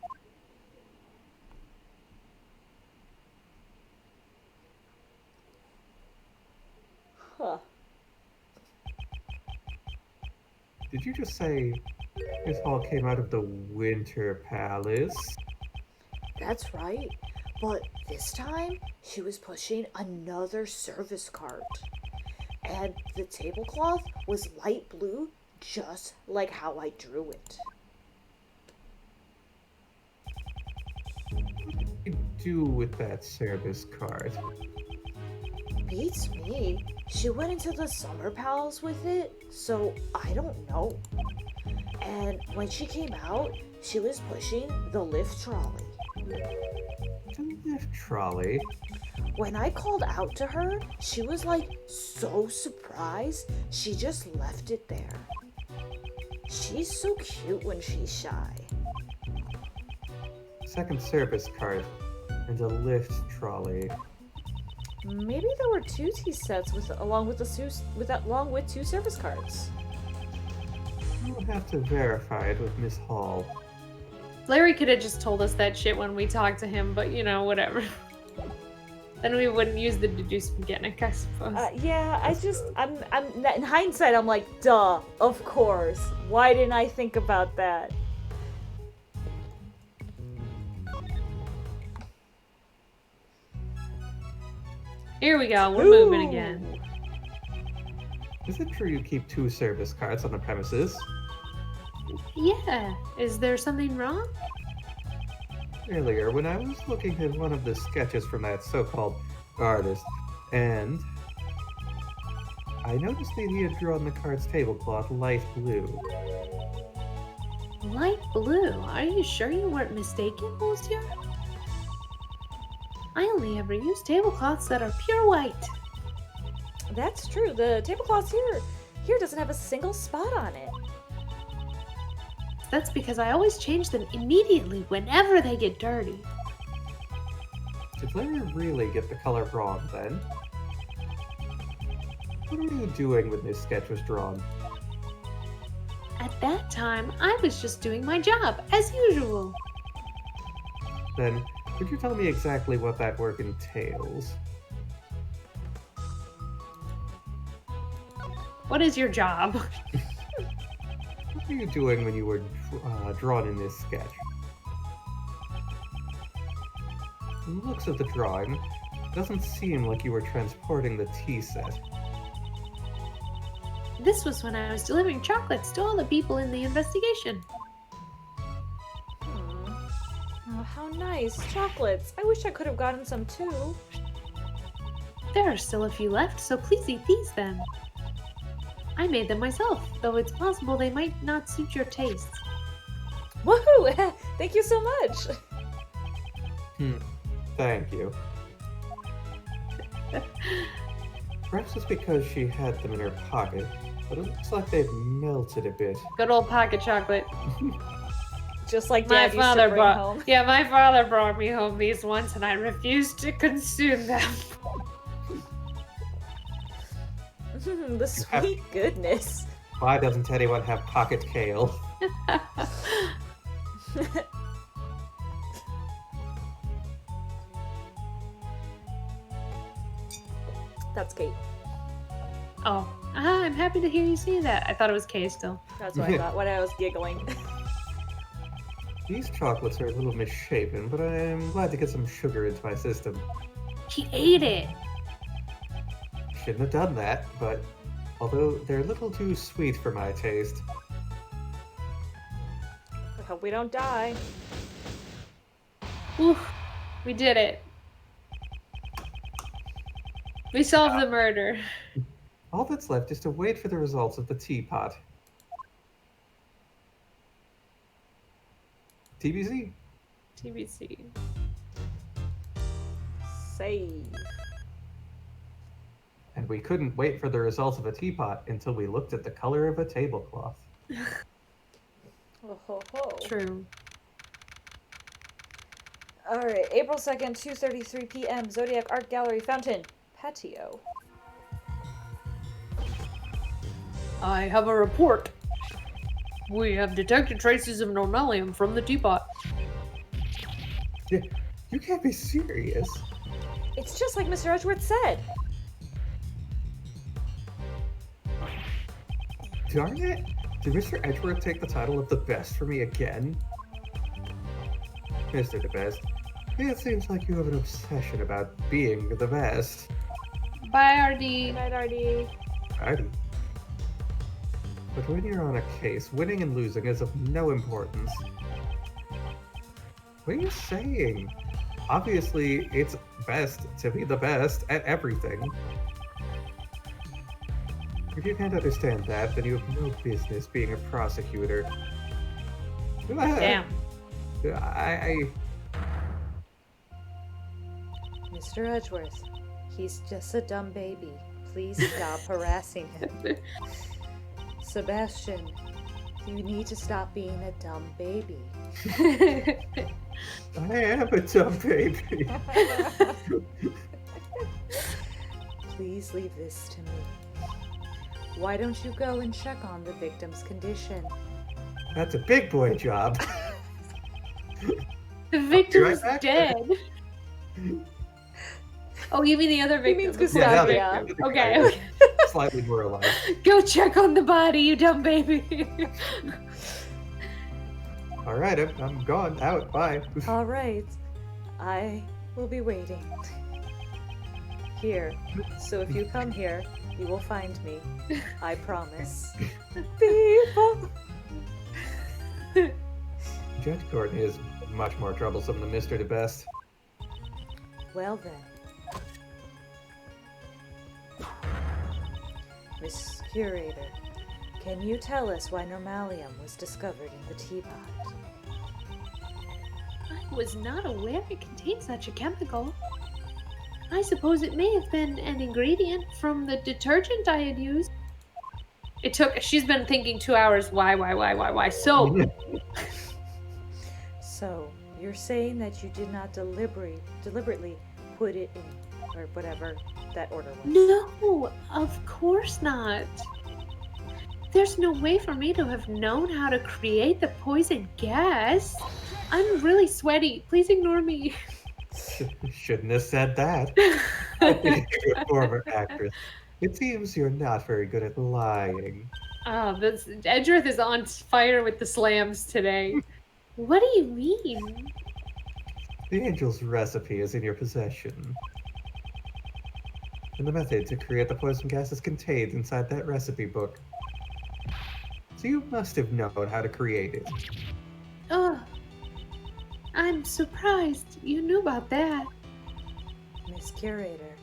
Huh. Did you just say this all came out of the Winter Palace? That's right. But this time, she was pushing another service cart. And the tablecloth was light blue, just like how I drew it. What did you do with that service card? Beats me. She went into the summer palace with it, so I don't know. And when she came out, she was pushing the lift trolley. The lift trolley? When I called out to her, she was like so surprised, she just left it there. She's so cute when she's shy. Second service card and a lift trolley. Maybe there were two tea sets along with two service cards. We'll have to verify it with Miss Hall. Larry could have just told us that shit when we talked to him, but you know, whatever. Then we wouldn't use the deduced mechanic, I suppose. I'm in hindsight, I'm like, duh, of course. Why didn't I think about that? Here we go, we're moving again. Is it true you keep two service cards on the premises? Yeah, is there something wrong? Earlier, when I was looking at one of the sketches from that so-called artist, and I noticed that he had drawn the card's tablecloth light blue. Light blue? Are you sure you weren't mistaken, monsieur? I only ever use tablecloths that are pure white. That's true. The tablecloth here doesn't have a single spot on it. That's because I always change them immediately whenever they get dirty. Did Larry really get the color wrong then? What were you doing when this sketch was drawn? At that time, I was just doing my job, as usual. Then, could you tell me exactly what that work entails? What is your job? What were you doing when you were drawn in this sketch? From the looks of the drawing, it doesn't seem like you were transporting the tea set. This was when I was delivering chocolates to all the people in the investigation. Oh, how nice. Chocolates. I wish I could have gotten some too. There are still a few left, so please eat these then. I made them myself, though it's possible they might not suit your taste. Woohoo! Thank you so much! Thank you. Perhaps it's because she had them in her pocket, but it looks like they've melted a bit. Good old pocket chocolate. Just like My Dad used to father bring brought home. Yeah, my father brought me home these once and I refused to consume them. The sweet goodness. Why doesn't anyone have pocket kale? That's Kate. Oh, I'm happy to hear you say that. I thought it was Kay still. That's what I thought when I was giggling. These chocolates are a little misshapen, but I'm glad to get some sugar into my system. He ate it. shouldn't have done that, but although they're a little too sweet for my taste. I hope we don't die. Oof, we did it. We solved the murder. All that's left is to wait for the results of the teapot. TBC. TBC. Save. And we couldn't wait for the results of a teapot until we looked at the color of a tablecloth. Oh ho ho. True. Alright, April 2nd, 2:33 p.m. Zodiac Art Gallery Fountain. Patio. I have a report. We have detected traces of normalium from the teapot. Yeah, you can't be serious. It's just like Mr. Edgeworth said. Darn it! Did Mr. Edgeworth take the title of the best for me again? Mr. the Best, it seems like you have an obsession about being the best. Bye, Good RD. night, Artie. Righty. But when you're on a case, winning and losing is of no importance. What are you saying? Obviously, it's best to be the best at everything. If you can't understand that, then you have no business being a prosecutor. Damn. Mr. Edgeworth, he's just a dumb baby. Please stop harassing him. Sebastian, you need to stop being a dumb baby. I am a dumb baby. Please leave this to me. Why don't you go and check on the victim's condition? That's a big boy job. The victim's back. dead. Oh, you mean the other He victim? means Yeah, Gustavia. Okay. Slightly more alive. Go check on the body, you dumb baby. All right, I'm gone. Out. Bye. All right, I will be waiting. Here, so if you come here, you will find me. I promise. People. Judge Courtney is much more troublesome than Mr. the Best. Well then. Miss Curator, can you tell us why normalium was discovered in the teapot? I was not aware it contained such a chemical. I suppose it may have been an ingredient from the detergent I had used. She's been thinking 2 hours, why? So, So, you're saying that you did not deliberately put it in, or whatever that order was? no, of course not. There's no way for me to have known how to create the poison gas. I'm really sweaty. Please ignore me. Shouldn't have said that. You're a former actress. It seems you're not very good at lying. Edgeworth is on fire with the slams today. What do you mean? The angel's recipe is in your possession. And the method to create the poison gas is contained inside that recipe book. So you must have known how to create it. Oh, I'm surprised you knew about that. Miss Curator,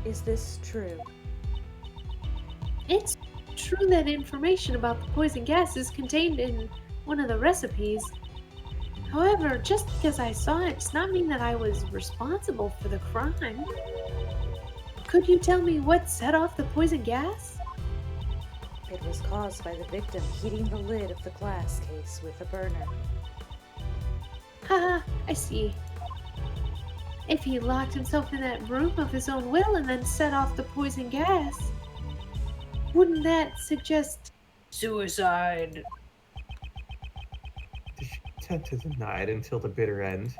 is this true? It's true that information about the poison gas is contained in one of the recipes. However, just because I saw it does not mean that I was responsible for the crime. Could you tell me what set off the poison gas? It was caused by the victim heating the lid of the glass case with a burner. Haha, I see. If he locked himself in that room of his own will and then set off the poison gas, wouldn't that suggest suicide? Did she attempt to deny it until the bitter end?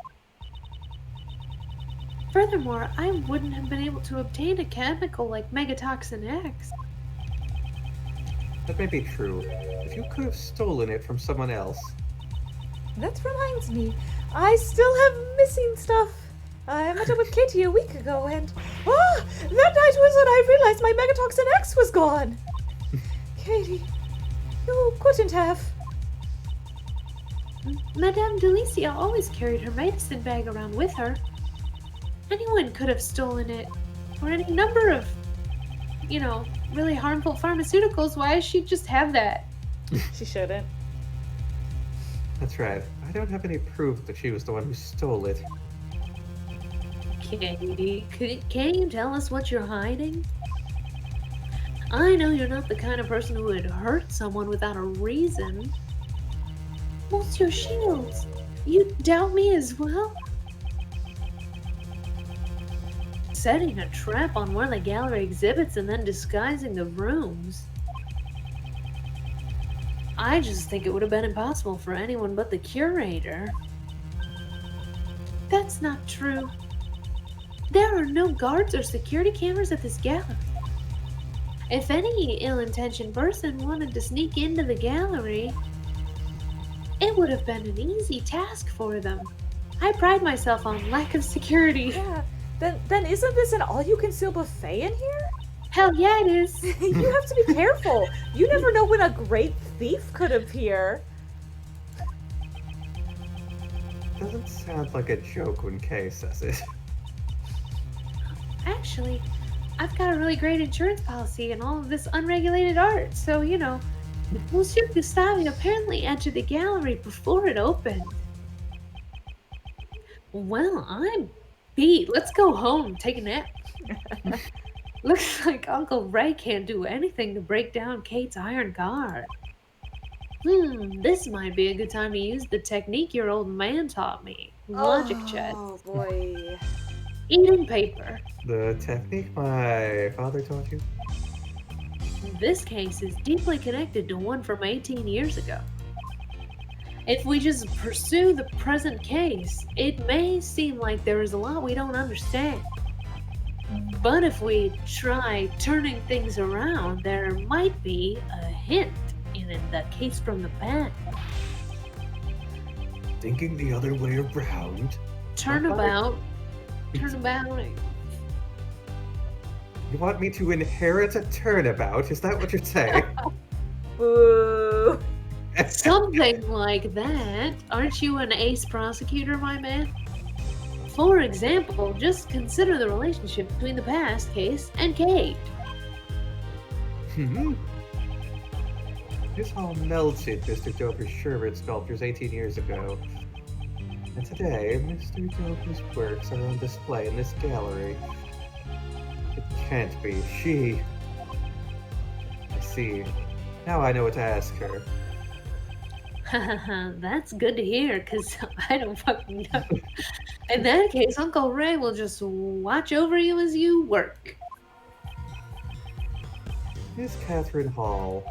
Furthermore, I wouldn't have been able to obtain a chemical like Megatoxin X. That may be true, but you could have stolen it from someone else. That reminds me, I still have missing stuff. I met up with Katie a week ago, and that night was when I realized my Megatoxin X was gone. Katie, you couldn't have. Madame Delicia always carried her medicine bag around with her. Anyone could have stolen it, or any number of, really harmful pharmaceuticals. Why does she just have that? She shouldn't. That's right. I don't have any proof that she was the one who stole it. Katie, can you tell us what you're hiding? I know you're not the kind of person who would hurt someone without a reason. Monsieur Shields, you doubt me as well? Setting a trap on one of the gallery exhibits and then disguising the rooms. I just think it would have been impossible for anyone but the curator. That's not true. There are no guards or security cameras at this gallery. If any ill-intentioned person wanted to sneak into the gallery, it would have been an easy task for them. I pride myself on lack of security. Yeah, then isn't this an all-you-can-steal buffet in here? Hell yeah, it is. You have to be careful. You never know when a great thief could appear. Doesn't sound like a joke when Kay says it. Actually, I've got a really great insurance policy and all of this unregulated art, so, Monsieur Gustavi apparently entered the gallery before it opened. Well, I'm beat. Let's go home, take a nap. Looks like Uncle Ray can't do anything to break down Kate's iron guard. This might be a good time to use the technique your old man taught me. Logic chess. Oh boy. Eating paper. The technique my father taught you? This case is deeply connected to one from 18 years ago. If we just pursue the present case, it may seem like there is a lot we don't understand. But if we try turning things around, there might be a hint in the case from the past. Thinking the other way around? Turnabout. You want me to inherit a turnabout? Is that what you're saying? Boo. Something like that. Aren't you an ace prosecutor, my man? For example, just consider the relationship between the past case and Kate. This all melted Mr. Dover's sherbet sculptures 18 years ago. And today, Mr. Dover's works are on display in this gallery. It can't be. She... I see. Now I know what to ask her. That's good to hear, because I don't fucking know. In that case, Uncle Ray will just watch over you as you work. Miss Catherine Hall.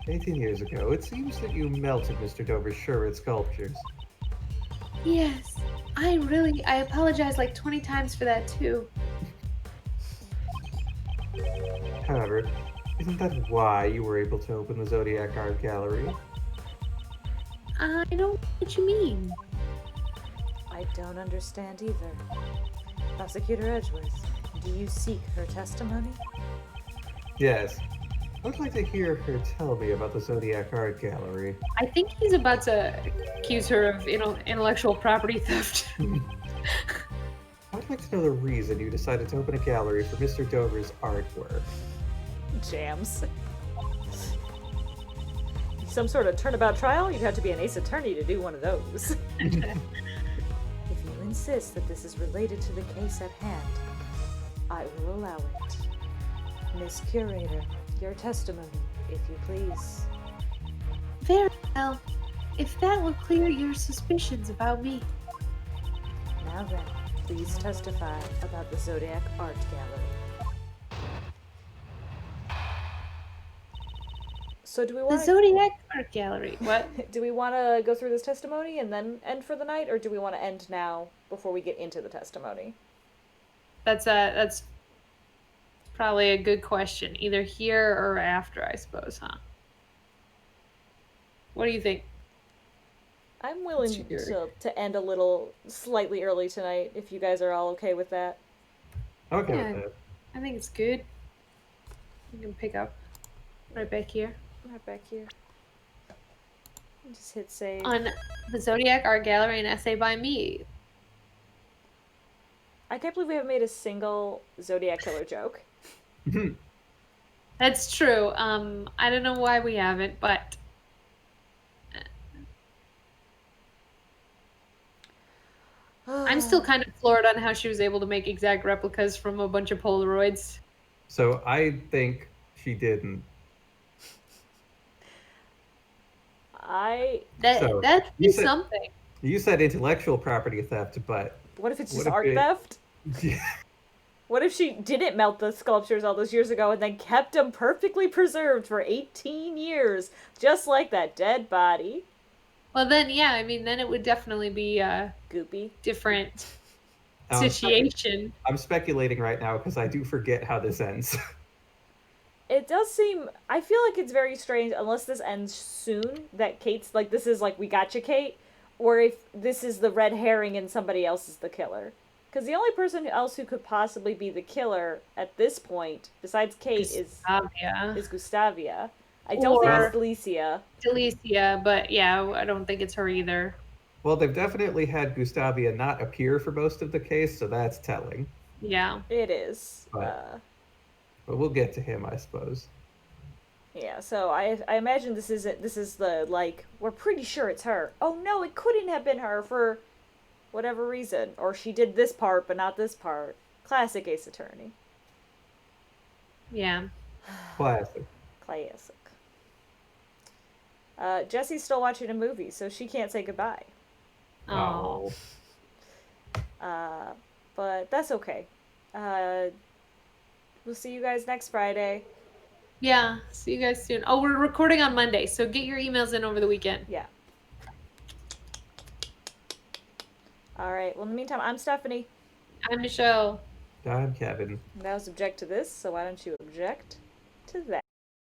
18 years ago, it seems that you melted Mr. Dover's sherbet sculptures. Yes, I apologize like 20 times for that too. However, isn't that why you were able to open the Zodiac Art Gallery? I don't know what you mean. I don't understand either. Prosecutor Edgeworth, do you seek her testimony? Yes. I would like to hear her tell me about the Zodiac Art Gallery. I think he's about to accuse her of intellectual property theft. I'd like to know the reason you decided to open a gallery for Mr. Dover's artwork. Jams. Some sort of turnabout trial? You'd have to be an ace attorney to do one of those. If you insist that this is related to the case at hand, I will allow it. Miss Curator, your testimony, if you please. Very well. If that will clear your suspicions about me. Now then, please testify about the Zodiac Art Gallery. So do we want The Zodiac Art Gallery. What? Do we want to go through this testimony and then end for the night, or do we want to end now before we get into the testimony? That's probably a good question. Either here or after, I suppose, huh? What do you think? I'm willing Sure. to end a little slightly early tonight if you guys are all okay with that. I'm okay Yeah, with that. I think it's good. You can pick up right back here. Right back here. Just hit save. On the Zodiac Art Gallery, an essay by me. I can't believe we haven't made a single Zodiac killer joke. That's true. I don't know why we haven't, but I'm still kind of floored on how she was able to make exact replicas from a bunch of Polaroids. So I think she didn't. So, That'd you be said- something. You said intellectual property theft, but What if it's just What if art it- theft? What if she didn't melt the sculptures all those years ago and then kept them perfectly preserved for 18 years, just like that dead body? Well, then, yeah, I mean, then it would definitely be a Goopy. different I'm situation. I'm speculating right now because I do forget how this ends. It does seem. I feel like it's very strange, unless this ends soon, that Kate's like, this is like, we gotcha, Kate, or if this is the red herring and somebody else is the killer. Because the only person else who could possibly be the killer at this point, besides Kate, Gustavia. is Gustavia. I don't think Or- it's Delicia. Delicia, but yeah, I don't think it's her either. Well, they've definitely had Gustavia not appear for most of the case, so that's telling. Yeah. It is. But we'll get to him, I suppose. Yeah, so I imagine this is the, like, we're pretty sure it's her. Oh no, it couldn't have been her for whatever reason. Or she did this part, but not this part. Classic Ace Attorney. Yeah. Classic. Classic. Jessie's still watching a movie, so she can't say goodbye. Oh. But that's okay. We'll see you guys next Friday. Yeah. See you guys soon. Oh, we're recording on Monday, so get your emails in over the weekend. Yeah. Alright, well, in the meantime, I'm Stephanie. I'm Michelle. I'm Kevin. And that was object to this, so why don't you object to that?